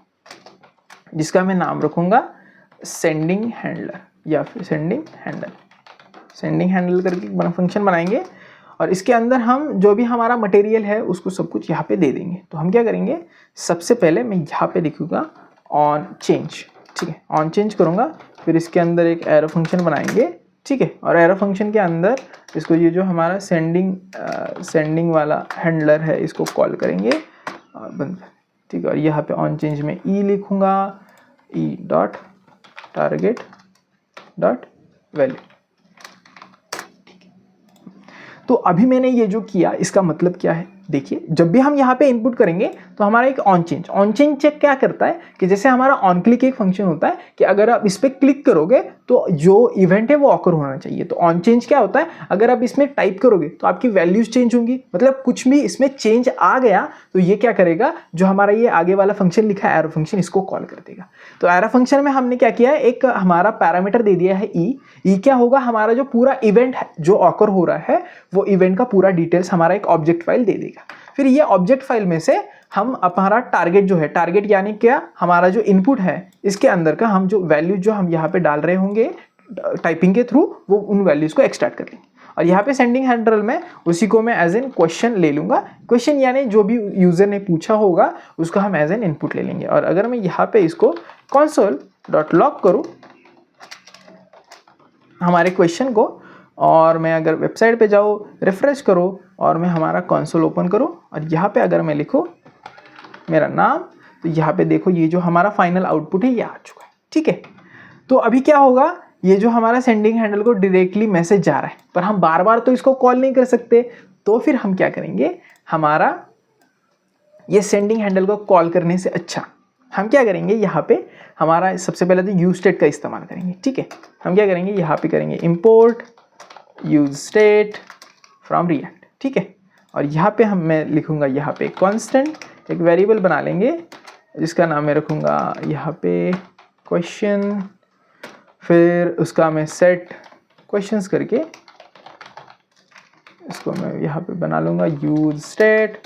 S1: जिसका मैं नाम रखूँगा सेंडिंग हैंडलर, या फिर सेंडिंग हैंडल करके एक फंक्शन बनाएंगे। और इसके अंदर हम जो भी हमारा मटेरियल है उसको सब कुछ यहाँ पे दे देंगे। तो हम क्या करेंगे, सबसे पहले मैं यहाँ पे लिखूँगा ऑन चेंज, ठीक है, ऑन चेंज करूँगा। फिर इसके अंदर एक एरो फंक्शन बनाएंगे, ठीक है, और एरो फंक्शन के अंदर इसको ये जो हमारा सेंडिंग वाला हैंडलर है इसको कॉल करेंगे और बंद, ठीक है। और यहाँ पे ऑन चेंज में ई लिखूँगा, E dot target dot value. तो अभी मैंने ये जो किया इसका मतलब क्या है, देखिए जब भी हम यहाँ पे इनपुट करेंगे तो हमारा एक ऑन चेंज चेक क्या करता है कि जैसे हमारा ऑन क्लिक एक फंक्शन होता है कि अगर आप इस पर क्लिक करोगे तो जो इवेंट है वो ऑकर होना चाहिए। तो ऑन चेंज क्या होता है, अगर आप इसमें टाइप करोगे तो आपकी वैल्यूज चेंज होंगी, मतलब कुछ भी इसमें चेंज आ गया तो ये क्या करेगा, जो हमारा ये आगे वाला फंक्शन लिखा है एरो फंक्शन, इसको कॉल कर देगा। तो एरो फंक्शन में हमने क्या किया है, एक हमारा पैरामीटर दे दिया है ई क्या होगा, हमारा जो पूरा इवेंट है जो ऑकर हो रहा है वो इवेंट का पूरा डिटेल्स हमारा एक ऑब्जेक्ट फाइल दे देगा। फिर ये ऑब्जेक्ट फाइल में से हम हमारा टारगेट जो है, टारगेट यानी क्या, हमारा जो इनपुट है इसके अंदर का हम जो वैल्यूज जो हम यहाँ पे डाल रहे होंगे टाइपिंग के थ्रू, वो उन वैल्यूज को एक्सट्रैक्ट कर लेंगे। और यहाँ पे सेंडिंग हैंडल में उसी को मैं एज एन क्वेश्चन ले लूंगा, क्वेश्चन यानी जो भी यूजर ने पूछा होगा उसको हम एज एन इनपुट ले लेंगे। और अगर मैं यहाँ पे इसको console.log करूँ हमारे क्वेश्चन को, और मैं अगर वेबसाइट पे जाऊँ, रिफ्रेश करूँ और मैं हमारा कंसोल ओपन करूँ और यहाँ पे अगर मैं लिखूँ मेरा नाम, तो यहाँ पे देखो ये जो हमारा फाइनल आउटपुट है ये आ चुका है। ठीक है, तो अभी क्या होगा, ये जो हमारा सेंडिंग हैंडल को डायरेक्टली मैसेज जा रहा है, पर हम बार बार तो इसको कॉल नहीं कर सकते। तो फिर हम क्या करेंगे, हमारा ये सेंडिंग हैंडल को कॉल करने से अच्छा हम क्या करेंगे, यहाँ पे हमारा सबसे पहले तो यूज स्टेट का इस्तेमाल करेंगे। ठीक है, हम क्या करेंगे, यहाँ पे करेंगे import use state from react. ठीक है, और यहाँ पे मैं लिखूंगा यहाँ पे कांस्टेंट, एक वेरिएबल बना लेंगे जिसका नाम मैं रखूंगा यहाँ पे क्वेश्चन, फिर उसका मैं सेट क्वेश्चंस करके इसको मैं यहाँ पे बना लूँगा यूज स्टेट।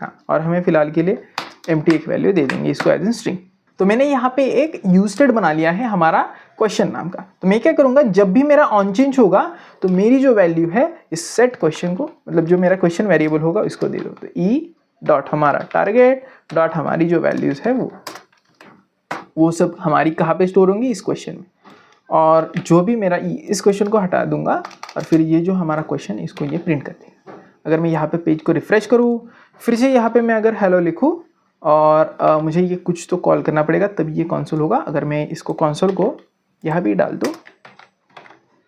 S1: हाँ, और हमें फिलहाल के लिए एम्प्टी एक वैल्यू दे देंगे इसको एज एन स्ट्रिंग। तो मैंने यहाँ पे एक यूज स्टेट बना लिया है हमारा क्वेश्चन नाम का। तो मैं क्या करूँगा, जब भी मेरा ऑन चेंज होगा तो मेरी जो वैल्यू है इस सेट क्वेश्चन को, मतलब जो मेरा क्वेश्चन वेरिएबल होगा इसको दे दो। तो ई डॉट हमारा टारगेट डॉट हमारी जो वैल्यूज है वो सब हमारी कहाँ पे स्टोर होंगी, इस क्वेश्चन में। और जो भी मेरा इस क्वेश्चन को हटा दूंगा और फिर ये जो हमारा क्वेश्चन इसको ये प्रिंट कर देगा। अगर मैं यहाँ पे पेज को रिफ्रेश करूँ, फिर से यहाँ पे मैं अगर हेलो लिखूँ और मुझे ये कुछ तो कॉल करना पड़ेगा तभी ये कंसोल होगा। अगर मैं इसको कंसोल को यहाँ भी डाल दूँ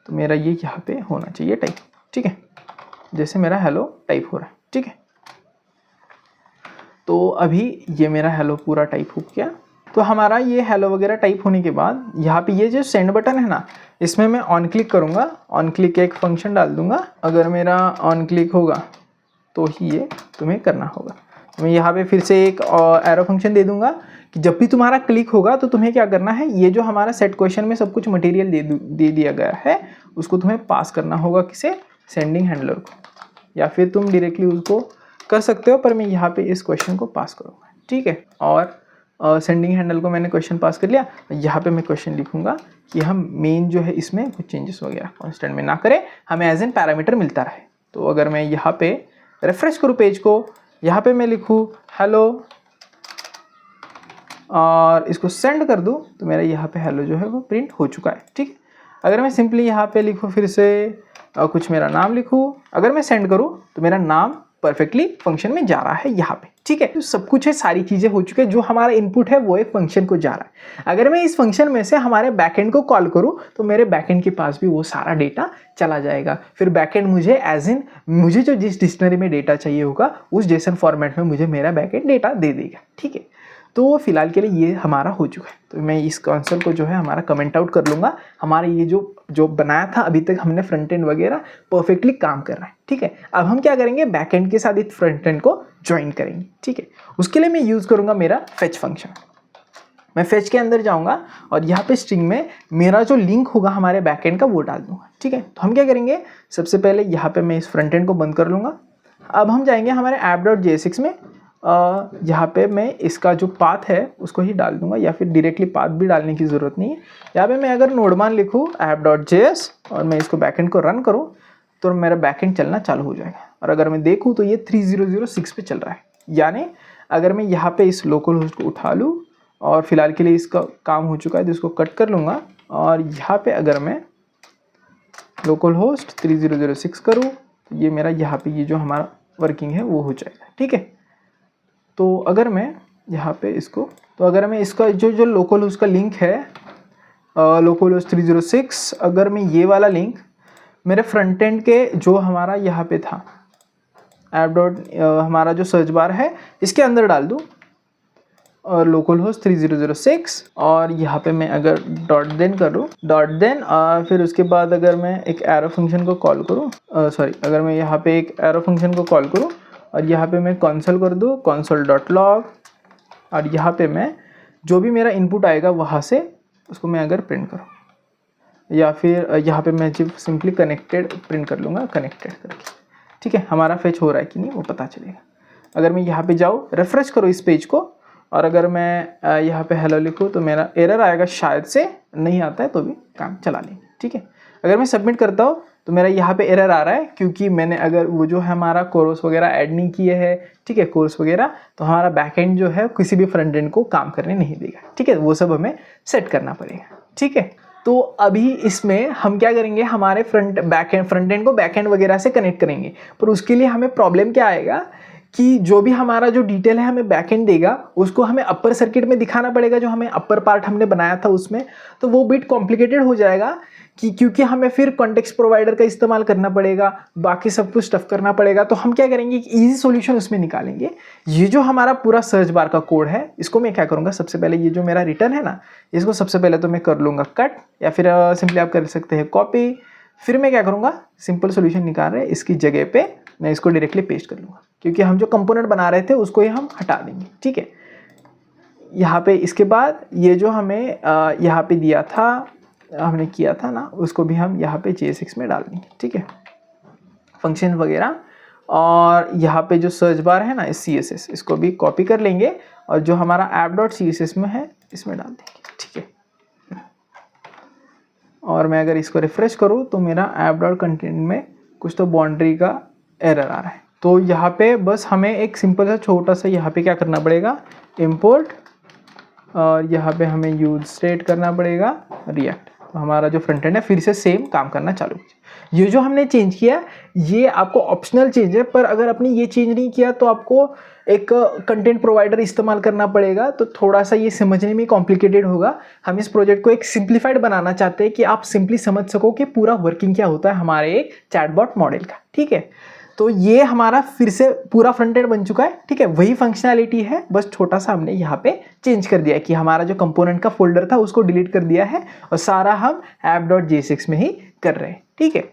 S1: तो मेरा ये यहाँ पे होना चाहिए टाइप। ठीक है, जैसे मेरा हेलो टाइप हो रहा है। ठीक है, तो अभी ये मेरा हेलो पूरा टाइप हो गया। तो हमारा ये हेलो वगैरह टाइप होने के बाद यहाँ पे ये जो सेंड बटन है ना, इसमें मैं ऑन क्लिक करूँगा, ऑन क्लिक एक फंक्शन डाल दूंगा। अगर मेरा ऑन क्लिक होगा तो ही ये तुम्हें करना होगा। मैं यहाँ पे फिर से एक एरो फंक्शन दे दूंगा कि जब भी तुम्हारा क्लिक होगा तो तुम्हें क्या करना है, ये जो हमारा सेट क्वेश्चन में सब कुछ मटेरियल दे दिया गया है उसको तुम्हें पास करना होगा, किसे, सेंडिंग हैंडलर को, या फिर तुम डायरेक्टली उसको कर सकते हो, पर मैं यहाँ पे इस क्वेश्चन को पास करूँगा। ठीक है, और सेंडिंग हैंडल को मैंने क्वेश्चन पास कर लिया। यहाँ पे मैं क्वेश्चन लिखूंगा कि हम मेन जो है इसमें कुछ चेंजेस वगैरह कॉन्स्टेंट में ना करें, हमें एज एन पैरामीटर मिलता रहे। तो अगर मैं यहाँ पे रिफ्रेश करूँ पेज को, यहाँ पे मैं लिखूँ हेलो और इसको सेंड कर दूँ तो मेरा यहाँ पे हेलो जो है वो प्रिंट हो चुका है। ठीक है, अगर मैं सिंपली यहाँ पे लिखूँ फिर से कुछ मेरा नाम लिखूँ, अगर मैं सेंड करूँ तो मेरा नाम परफेक्टली फंक्शन में जा रहा है यहाँ पे। ठीक है, तो सब कुछ है, सारी चीजें हो चुकी है। जो हमारा इनपुट है वो एक फंक्शन को जा रहा है। अगर मैं इस फंक्शन में से हमारे बैकएंड को कॉल करूँ तो मेरे बैकएंड के पास भी वो सारा डेटा चला जाएगा। फिर बैकएंड मुझे एज इन मुझे जो जिस डिक्शनरी में डेटा चाहिए होगा उस जेसन फॉर्मेट में मुझे मेरा बैकएंड डेटा दे देगा। ठीक है, तो फिलहाल के लिए ये हमारा हो चुका है। तो मैं इस कंसोल को जो है हमारा कमेंट आउट कर लूँगा। हमारा ये जो बनाया था अभी तक हमने फ्रंट एंड वगैरह परफेक्टली काम कर रहा है। ठीक है, अब हम क्या करेंगे, बैक एंड के साथ इस फ्रंट एंड को ज्वाइन करेंगे। ठीक है, उसके लिए मैं यूज़ करूँगा मेरा फेच फंक्शन। मैं फेच के अंदर जाऊँगा और यहाँ पे स्ट्रिंग में मेरा जो लिंक होगा हमारे बैक एंड का वो डाल दूँगा। ठीक है, तो हम क्या करेंगे, सबसे पहले यहाँ पे मैं इस फ्रंट एंड को बंद कर लूँगा। अब हम जाएंगे हमारे app.jsx में, यहाँ पे मैं इसका जो पाथ है उसको ही डाल दूंगा, या फिर डायरेक्टली पाथ भी डालने की ज़रूरत नहीं है। यहाँ पे मैं अगर नोडमान लिखूँ app.js और मैं इसको बैकएंड को रन करूँ तो मेरा बैकएंड चलना चालू हो जाएगा। और अगर मैं देखूँ तो ये 3006 पे चल रहा है। यानी अगर मैं यहाँ पे इस लोकल होस्ट को उठा लूँ और फिलहाल के लिए इसका काम हो चुका है तो इसको कट कर लूँगा, और यहाँ पे अगर मैं लोकल होस्ट 3006 करूँ तो ये मेरा यहाँ पे ये जो हमारा वर्किंग है वो हो जाएगा। ठीक है, तो अगर मैं यहाँ पे इसको, तो अगर मैं इसका जो लोकल होस्ट का लिंक है लोकल होस्ट 306, अगर मैं ये वाला लिंक मेरे फ्रंट एंड के जो हमारा यहाँ पे था ऐप डॉट हमारा जो सर्च बार है इसके अंदर डाल दूँ और लोकल होस्ट 3006 और यहाँ पे मैं अगर डॉट देन करूँ फिर उसके बाद अगर मैं एक एरो फंक्शन को कॉल करूँ अगर मैं यहाँ पे एक एरो फंक्शन को कॉल करूँ और यहाँ पे मैं कंसोल कर दूँ console.log और यहाँ पे मैं जो भी मेरा इनपुट आएगा वहाँ से उसको मैं अगर प्रिंट करूँ या फिर यहाँ पे मैं जब सिंपली कनेक्टेड प्रिंट कर लूँगा कनेक्टेड करके, ठीक है। हमारा फेच हो रहा है कि नहीं वो पता चलेगा। अगर मैं यहाँ पे जाऊँ रिफ्रेश करूँ इस पेज को और अगर मैं यहाँ पे हेलो लिखूँ तो मेरा एरर आएगा, शायद से नहीं आता है तो भी काम चला लेंगे, ठीक है। अगर मैं सबमिट करता हूँ तो मेरा यहाँ पे एरर आ रहा है क्योंकि मैंने अगर वो जो है हमारा कोर्स वगैरह ऐड नहीं किए हैं, ठीक है, कोर्स वगैरह, तो हमारा बैकएंड जो है किसी भी फ्रंट एंड को काम करने नहीं देगा, ठीक है। वो सब हमें सेट करना पड़ेगा, ठीक है। तो अभी इसमें हम क्या करेंगे, हमारे फ्रंट एंड को बैकएंड वगैरह से कनेक्ट करेंगे, पर उसके लिए हमें प्रॉब्लम क्या आएगा कि जो भी हमारा जो डिटेल है हमें बैकएंड देगा उसको हमें अपर सर्किट में दिखाना पड़ेगा, जो हमें अपर पार्ट हमने बनाया था उसमें, तो वो बिट कॉम्प्लिकेटेड हो जाएगा क्योंकि हमें फिर कॉन्टेक्स्ट प्रोवाइडर का इस्तेमाल करना पड़ेगा, बाकी सब कुछ स्टफ करना पड़ेगा। तो हम क्या करेंगे, एक ईजी सॉल्यूशन उसमें निकालेंगे। ये जो हमारा पूरा सर्च बार का कोड है इसको मैं क्या करूँगा, सबसे पहले ये जो मेरा रिटर्न है ना, इसको सबसे पहले तो मैं कर लूँगा कट, या फिर सिंपली आप कर सकते हैं कॉपी। फिर मैं क्या करूँगा, सिंपल सॉल्यूशन निकाल रहे हैं इसकी जगह पे मैं इसको डायरेक्टली पेस्ट कर लूँगा, क्योंकि हम जो कंपोनेंट बना रहे थे उसको ही हम हटा देंगे, ठीक है। यहाँ पे इसके बाद ये जो हमें यहाँ पे दिया था, हमने किया था ना, उसको भी हम यहाँ पे JSX में डाल देंगे, ठीक है, फंक्शन वगैरह। और यहाँ पे जो सर्च बार है ना, इस CSS इसको भी कॉपी कर लेंगे और जो हमारा app.css में है इसमें डाल देंगे, ठीक है। और मैं अगर इसको रिफ्रेश करूँ तो मेरा app.content में कुछ तो बाउंड्री का एरर आ रहा है। तो यहाँ पे बस हमें एक सिंपल सा छोटा सा यहाँ पे क्या करना पड़ेगा, इम्पोर्ट, और यहाँ पे हमें यूज स्टेट करना पड़ेगा रिएक्ट। तो हमारा जो फ्रंट एंड है फिर से सेम काम करना चालू कीजिए। ये जो हमने चेंज किया ये आपको ऑप्शनल चेंज है, पर अगर आपने ये चेंज नहीं किया तो आपको एक कंटेंट प्रोवाइडर इस्तेमाल करना पड़ेगा, तो थोड़ा सा ये समझने में कॉम्प्लिकेटेड होगा। हम इस प्रोजेक्ट को एक सिंप्लीफाइड बनाना चाहते हैं कि आप सिंपली समझ सको कि पूरा वर्किंग क्या होता है हमारे एक चैटबॉट मॉडल का, ठीक है। तो ये हमारा फिर से पूरा फ्रंट एंड बन चुका है, ठीक है, वही फंक्शनैलिटी है, बस छोटा सा हमने यहाँ पे चेंज कर दिया है कि हमारा जो कंपोनेंट का फोल्डर था उसको डिलीट कर दिया है और सारा हम app.jsx में ही कर रहे हैं, ठीक है।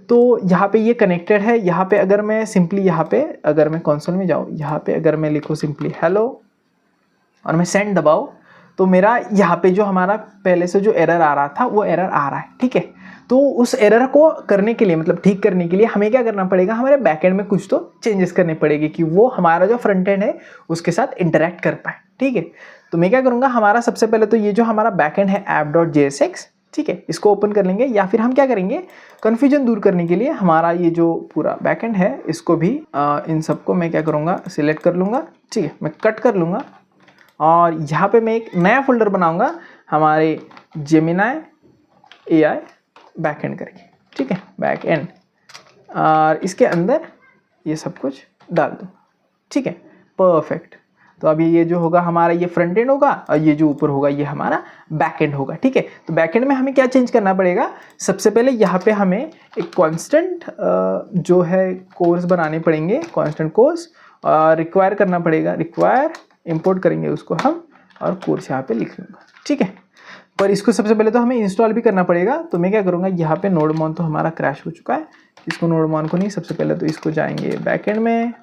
S1: तो यहाँ पे ये कनेक्टेड है। यहाँ पे अगर मैं सिंपली यहाँ पे अगर मैं कंसोल में जाऊँ, यहाँ पे अगर मैं लिखूँ सिंपली हेलो और मैं सेंड दबाऊँ तो मेरा यहाँ पे जो हमारा पहले से जो एरर आ रहा था वो एरर आ रहा है, ठीक है। तो उस एरर को करने के लिए, मतलब ठीक करने के लिए हमें क्या करना पड़ेगा, हमारे बैकएंड में कुछ तो चेंजेस करने पड़ेंगे कि वो हमारा जो फ्रंट एंड है उसके साथ इंटरेक्ट कर पाए, ठीक है। तो मैं क्या करूँगा, हमारा सबसे पहले तो ये जो हमारा बैकएंड है app.jsx, ठीक है, इसको ओपन कर लेंगे, या फिर हम क्या करेंगे, कन्फ्यूजन दूर करने के लिए हमारा ये जो पूरा बैकएंड है इसको भी इन सबको मैं क्या करूँगा, सिलेक्ट कर लूँगा, ठीक है, मैं कट कर लूँगा और यहाँ पे मैं एक नया फोल्डर बनाऊँगा हमारे Gemini AI बैकएंड करके, ठीक है, बैकएंड, और इसके अंदर ये सब कुछ डाल दो, ठीक है, परफेक्ट। तो अभी ये जो होगा हमारा ये फ्रंट एंड होगा और ये जो ऊपर होगा ये हमारा बैक एंड होगा, ठीक है। तो बैक एंड में हमें क्या चेंज करना पड़ेगा, सबसे पहले यहाँ पे हमें एक कांस्टेंट जो है कोर्स बनाने पड़ेंगे, कांस्टेंट कोर्स रिक्वायर करना पड़ेगा, रिक्वायर इंपोर्ट करेंगे उसको हम और कोर्स यहाँ पे लिख लूँगा, ठीक है। पर इसको सबसे पहले तो हमें इंस्टॉल भी करना पड़ेगा। तो मैं क्या करूँगा, यहाँ पे नोडमॉन तो हमारा क्रैश हो चुका है, इसको नोडमॉन को नहीं, सबसे पहले तो इसको जाएंगे बैकएंड में,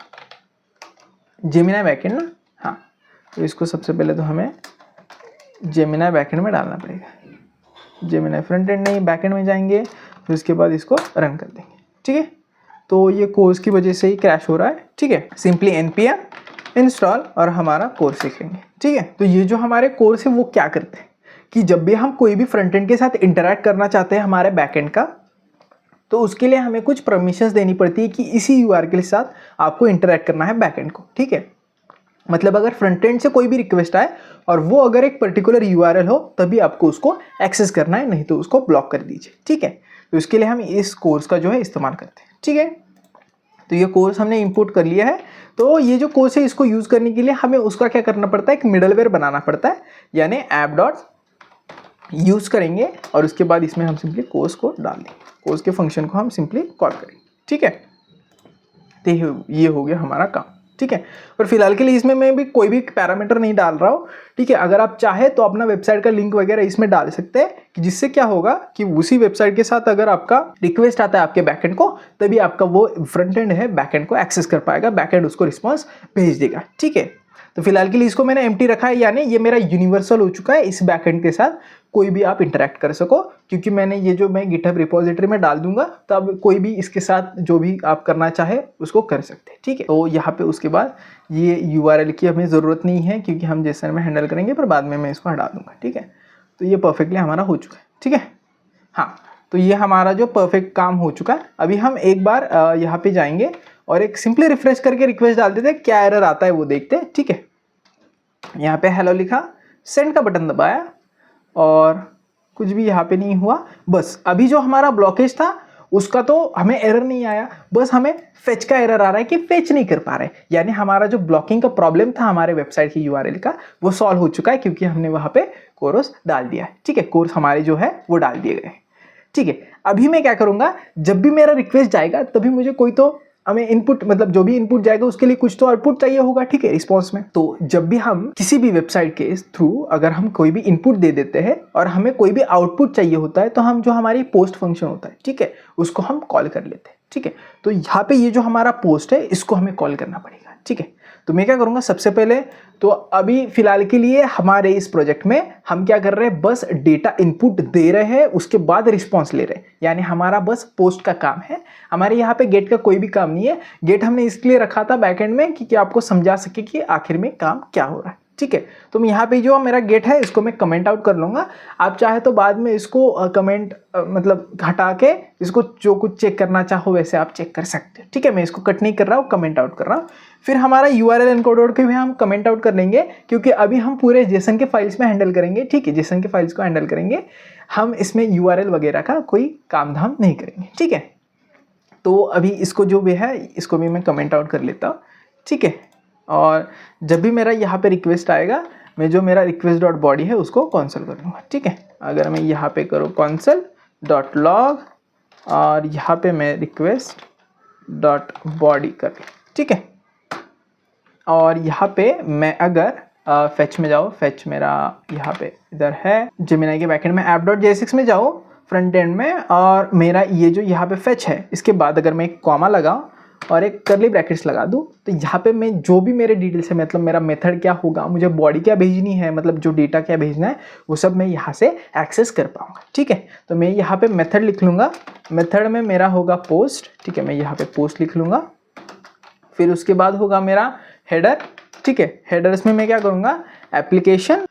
S1: जेमिनी बैकएंड ना, हाँ, तो इसको सबसे पहले तो हमें जेमिनी बैकएंड में डालना पड़ेगा। जेमिनी फ्रंट एंड नहीं, बैकएंड में जाएंगे, फिर उसके बाद इसको रन कर देंगे, ठीक है। तो ये कोर्स की वजह से ही क्रैश हो रहा है, ठीक है। सिंपली npm इंस्टॉल और हमारा कोर्स लिखेंगे, ठीक है। तो ये जो हमारे कोर्स है वो क्या करते हैं कि जब भी हम कोई भी फ्रंट एंड के साथ इंटरैक्ट करना चाहते हैं हमारे बैकएंड का, तो उसके लिए हमें कुछ परमिशंस देनी पड़ती है कि इसी यूआरएल के साथ आपको इंटरैक्ट करना है बैकएंड को, ठीक है। मतलब अगर फ्रंट एंड से कोई भी रिक्वेस्ट आए और वो अगर एक पर्टिकुलर यूआरएल हो तभी आपको उसको एक्सेस करना है, नहीं तो उसको ब्लॉक कर दीजिए, ठीक है। तो इसके लिए हम इस कोर्स का जो है इस्तेमाल करते हैं, ठीक है। तो ये कोर्स हमने इंपोर्ट कर लिया है। तो ये जो कोर्स है इसको यूज करने के लिए हमें उसका क्या करना पड़ता है, एक मिडलवेयर बनाना पड़ता है, यानी ऐप यूज करेंगे और उसके बाद इसमें हम सिंपली कोर्स को डाल देंगे, कोर्स के फंक्शन को हम सिंपली कॉल करेंगे, ठीक है। तो ये हो गया हमारा काम, ठीक है। पर फिलहाल के लिए इसमें मैं भी कोई भी पैरामीटर नहीं डाल रहा हूँ, ठीक है। अगर आप चाहे तो अपना वेबसाइट का लिंक वगैरह इसमें डाल सकते हैं, कि जिससे क्या होगा कि उसी वेबसाइट के साथ अगर आपका रिक्वेस्ट आता है आपके बैकएंड को, तभी आपका वो फ्रंट एंड है बैकएंड को एक्सेस कर पाएगा, बैकएंड उसको रिस्पॉन्स भेज देगा, ठीक है। तो फिलहाल के लिए इसको मैंने एम्प्टी रखा है, यानी ये मेरा यूनिवर्सल हो चुका है, इस बैकएंड के साथ कोई भी आप इंटरेक्ट कर सको, क्योंकि मैंने ये जो मैं गिटहब रिपोजिटरी में डाल दूंगा, तब कोई भी इसके साथ जो भी आप करना चाहे उसको कर सकते हैं, ठीक है। तो यहाँ पे उसके बाद ये URL की हमें ज़रूरत नहीं है, क्योंकि हम जेसन में हैंडल करेंगे, पर बाद में मैं इसको हटा दूंगा, ठीक है। तो ये परफेक्टली हमारा हो चुका है, ठीक है। हाँ, तो ये हमारा जो परफेक्ट काम हो चुका है। अभी हम एक बार यहाँ पे जाएंगे और एक सिंपली रिफ्रेश करके रिक्वेस्ट डाल देते हैं, क्या एरर आता है वो देखते हैं, ठीक है। यहाँ पे हेलो लिखा, सेंड का बटन दबाया और कुछ भी यहाँ पे नहीं हुआ। बस अभी जो हमारा ब्लॉकेज था उसका तो हमें एरर नहीं आया, बस हमें फेच का एरर आ रहा है कि फेच नहीं कर पा रहे, यानी हमारा जो ब्लॉकिंग का प्रॉब्लम था हमारे वेबसाइट की URL का, वो सॉल्व हो चुका है, क्योंकि हमने वहाँ पे कोर्स डाल दिया है, ठीक है। कोर्स हमारे जो है वो डाल दिए गए, ठीक है। अभी मैं क्या करूँगा, जब भी मेरा रिक्वेस्ट जाएगा तभी मुझे कोई तो हमें इनपुट, मतलब जो भी इनपुट जाएगा उसके लिए कुछ तो आउटपुट चाहिए होगा, ठीक है, रिस्पॉन्स में। तो जब भी हम किसी भी वेबसाइट के थ्रू अगर हम कोई भी इनपुट दे देते हैं और हमें कोई भी आउटपुट चाहिए होता है, तो हम जो हमारी पोस्ट फंक्शन होता है, ठीक है, उसको हम कॉल कर लेते हैं, ठीक है। तो यहाँ पे ये जो हमारा पोस्ट है इसको हमें कॉल करना पड़ेगा, ठीक है। तो मैं क्या करूँगा, सबसे पहले तो अभी फिलहाल के लिए हमारे इस प्रोजेक्ट में हम क्या कर रहे हैं, बस डेटा इनपुट दे रहे हैं, उसके बाद रिस्पॉन्स ले रहे हैं, यानी हमारा बस पोस्ट का काम है। हमारे यहाँ पे गेट का कोई भी काम नहीं है। गेट हमने इसलिए रखा था बैकएंड में कि आपको समझा सके कि आखिर में काम क्या हो रहा है, ठीक है। तो मैं यहाँ पे जो मेरा गेट है इसको मैं कमेंट आउट कर लूँगा। आप चाहे तो बाद में इसको कमेंट मतलब हटा के इसको जो कुछ चेक करना चाहो वैसे आप चेक कर सकते हैं, ठीक है। मैं इसको कट नहीं कर रहा हूँ, कमेंट आउट कर रहा हूँ। फिर हमारा URL एनकोडर के भी हम कमेंट आउट कर लेंगे, क्योंकि अभी हम पूरे जेसन के फाइल्स में हैंडल करेंगे, ठीक है, जेसन के फाइल्स को हैंडल करेंगे हम, इसमें URL वगैरह का कोई काम धाम नहीं करेंगे, ठीक है। तो अभी इसको जो भी है इसको भी मैं कमेंट आउट कर लेता हूँ, ठीक है। और जब भी मेरा यहाँ पे रिक्वेस्ट आएगा, मैं जो मेरा request.body है उसको कॉन्सल कर लूँगा, ठीक है। अगर मैं यहाँ पे करूँ console.log और यहाँ पे मैं request.body कर लूँ, ठीक है। और यहाँ पे मैं अगर फेच में जाओ, फेच मेरा यहाँ पे इधर है जेमिनी के बैकएंड में, app.jsx में जाओ फ्रंट एंड में, और मेरा ये जो यहाँ पे फेच है इसके बाद अगर मैं एक कॉमा लगाऊँ और एक कर्ली ब्रैकेट्स लगा दूँ, तो यहाँ पे मैं जो भी मेरे डिटेल्स है, मतलब मेरा मेथड क्या होगा, मुझे बॉडी क्या भेजनी है, मतलब जो डेटा क्या भेजना है, वो सब मैं यहाँ से एक्सेस कर पाऊँगा, ठीक है। तो मैं यहाँ पे मेथड लिख लूँगा, मेथड में मेरा होगा पोस्ट, ठीक है, मैं यहाँ पे पोस्ट लिख लूँगा। फिर उसके बाद होगा मेरा हेडर, ठीक है। हेडर्स में मैं क्या करूँगा, एप्लीकेशन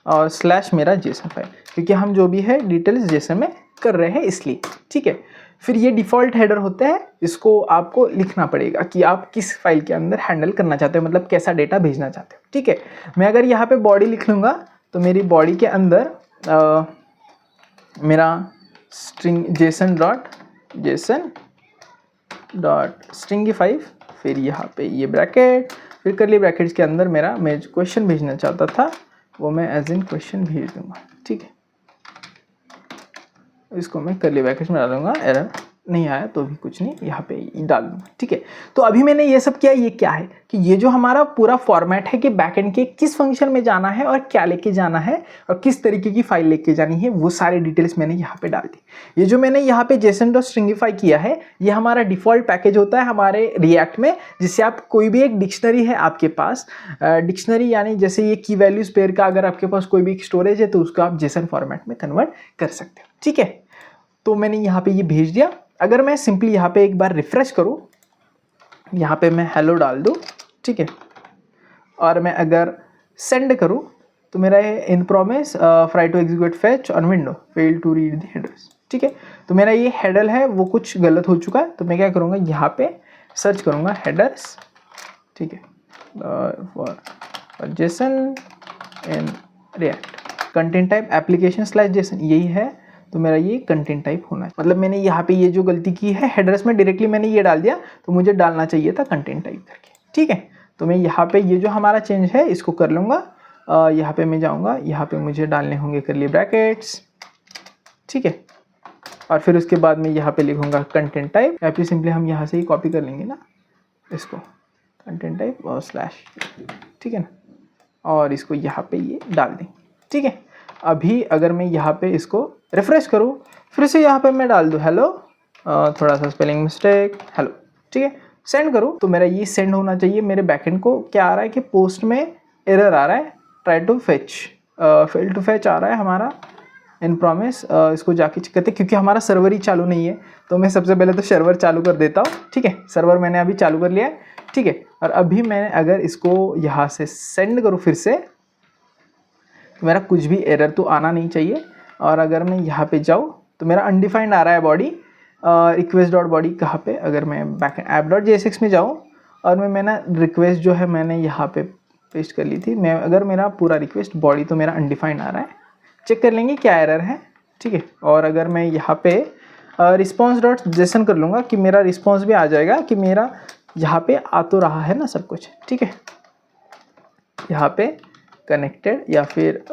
S1: और स्लैश मेरा जेसन फाइल, क्योंकि हम जो भी है डिटेल्स जेसन में कर रहे हैं इसलिए, ठीक है। फिर ये डिफ़ॉल्ट हेडर होता है, इसको आपको लिखना पड़ेगा कि आप किस फाइल के अंदर हैंडल करना चाहते हो, मतलब कैसा डेटा भेजना चाहते हो, ठीक है। मैं अगर यहाँ पे बॉडी लिख लूँगा तो मेरी बॉडी के अंदर मेरा स्ट्रिंग जेसन.stringify, फिर यहाँ पे ये ब्रैकेट, फिर करली ब्रैकेट्स के अंदर मेरा मैं जो क्वेश्चन भेजना चाहता था वो मैं एज इन क्वेश्चन भेज दूँगा, ठीक है। इसको मैं करली ब्रैकेट्स में डालूंगा, एरर नहीं आया तो भी कुछ नहीं, यहाँ पे डाल दूंगा, ठीक है। तो अभी मैंने ये सब किया, ये क्या है कि ये जो हमारा पूरा फॉर्मेट है कि बैकएंड के किस फंक्शन में जाना है और क्या लेके जाना है और किस तरीके की फाइल लेके जानी है, वो सारे डिटेल्स मैंने यहाँ पे डाल दी। ये जो मैंने यहाँ पे jeson.stringify किया है, ये हमारा डिफ़ॉल्ट पैकेज होता है हमारे रिएक्ट में, जिससे आप कोई भी एक डिक्शनरी है आपके पास, डिक्शनरी यानी जैसे ये की वैल्यूज पेयर का अगर आपके पास कोई भी स्टोरेज है तो उसको आप जेसन फॉर्मेट में कन्वर्ट कर सकते हो, ठीक है। तो मैंने यहाँ पे ये भेज दिया। अगर मैं सिंपली यहाँ पे एक बार रिफ्रेश करूँ, यहाँ पे मैं हेलो डाल दूँ, ठीक है, और मैं अगर सेंड करूँ तो मेरा इन प्रोमिस फ्राई to execute fetch on window fail to read the headers, ठीक है। तो मेरा ये हेडर है वो कुछ गलत हो चुका है, तो मैं क्या करूँगा, यहाँ पे सर्च करूँगा हेडर्स, ठीक है, for Jason in React content type application slash Jason, यही है। तो मेरा ये कंटेंट टाइप होना है, मतलब मैंने यहाँ पे ये जो गलती की है हेडर्स में डायरेक्टली मैंने ये डाल दिया, तो मुझे डालना चाहिए था कंटेंट टाइप करके, ठीक है। तो मैं यहाँ पे ये जो हमारा चेंज है इसको कर लूँगा, यहाँ पे मैं जाऊँगा, यहाँ पे मुझे डालने होंगे करली ब्रैकेट्स, ठीक है, और फिर उसके बाद मैं यहाँ पे लिखूंगा कंटेंट टाइप, या फिर सिंपली हम यहाँ से ही कॉपी कर लेंगे ना इसको, कंटेंट टाइप और स्लैश, ठीक है ना, और इसको यहाँ पे ये डाल दें, ठीक है। अभी अगर मैं यहाँ पे इसको रिफ्रेश करूँ, फिर से यहाँ पे मैं डाल दूँ हेलो, थोड़ा सा स्पेलिंग मिस्टेक, हेलो, ठीक है, सेंड करूँ तो मेरा ये सेंड होना चाहिए। मेरे बैकएंड को क्या आ रहा है कि पोस्ट में एरर आ रहा है, try to fetch, fail to fetch आ रहा है हमारा इन प्रॉमिस। इसको जाके चेक करते हैं क्योंकि हमारा सर्वर ही चालू नहीं है, तो मैं सबसे पहले तो सर्वर चालू कर देता हूँ, ठीक है। सर्वर मैंने अभी चालू कर लिया है, ठीक है। और अभी मैं अगर इसको यहाँ से सेंड करूँ फिर से, तो मेरा कुछ भी एरर तो आना नहीं चाहिए। और अगर मैं यहाँ पे जाऊँ तो मेरा अनडिफाइंड आ रहा है बॉडी, रिक्वेस्ट डॉट बॉडी कहाँ पे, अगर मैं बैक ऐप डॉट JSX में जाऊँ और मैं ना रिक्वेस्ट जो है मैंने यहाँ पे पेस्ट कर ली थी, मैं अगर मेरा पूरा रिक्वेस्ट बॉडी तो मेरा अनडिफाइंड आ रहा है, चेक कर लेंगे क्या एरर है, ठीक है। और अगर मैं यहाँ पे रिस्पॉन्स डॉट जेसन कर लूँगा कि मेरा रिस्पॉन्स भी आ जाएगा कि मेरा यहाँ पे आ तो रहा है ना सब कुछ, ठीक है। यहाँ पे कनेक्टेड या फिर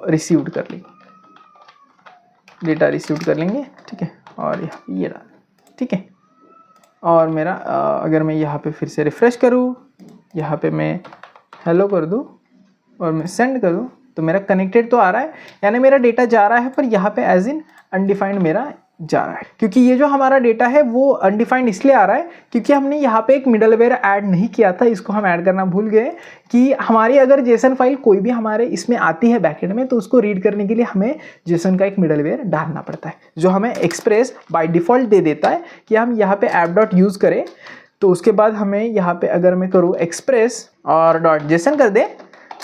S1: रिसीव्ड कर लेंगे, डेटा रिसीव्ड कर लेंगे, ठीक है। और यहाँ पे ये डाल, ठीक है। और मेरा अगर मैं यहाँ पे फिर से रिफ़्रेश करूँ, यहाँ पे मैं हेलो कर दूँ और मैं सेंड कर दूँ, तो मेरा कनेक्टेड तो आ रहा है, यानी मेरा डेटा जा रहा है, पर यहाँ पे एज इन अनडिफाइंड मेरा जा रहा है। क्योंकि ये जो हमारा डेटा है वो अनडिफाइंड इसलिए आ रहा है क्योंकि हमने यहाँ पे एक मिडलवेयर ऐड नहीं किया था, इसको हम ऐड करना भूल गए कि हमारी अगर जेसन फाइल कोई भी हमारे इसमें आती है बैकएंड में, तो उसको रीड करने के लिए हमें जेसन का एक मिडलवेयर डालना पड़ता है, जो हमें एक्सप्रेस बाय डिफ़ॉल्ट दे देता है कि हम यहाँ पे ऐप डॉट यूज़ करें। तो उसके बाद हमें यहाँ पे अगर मैं करूँ एक्सप्रेस और डॉट जेसन कर दे,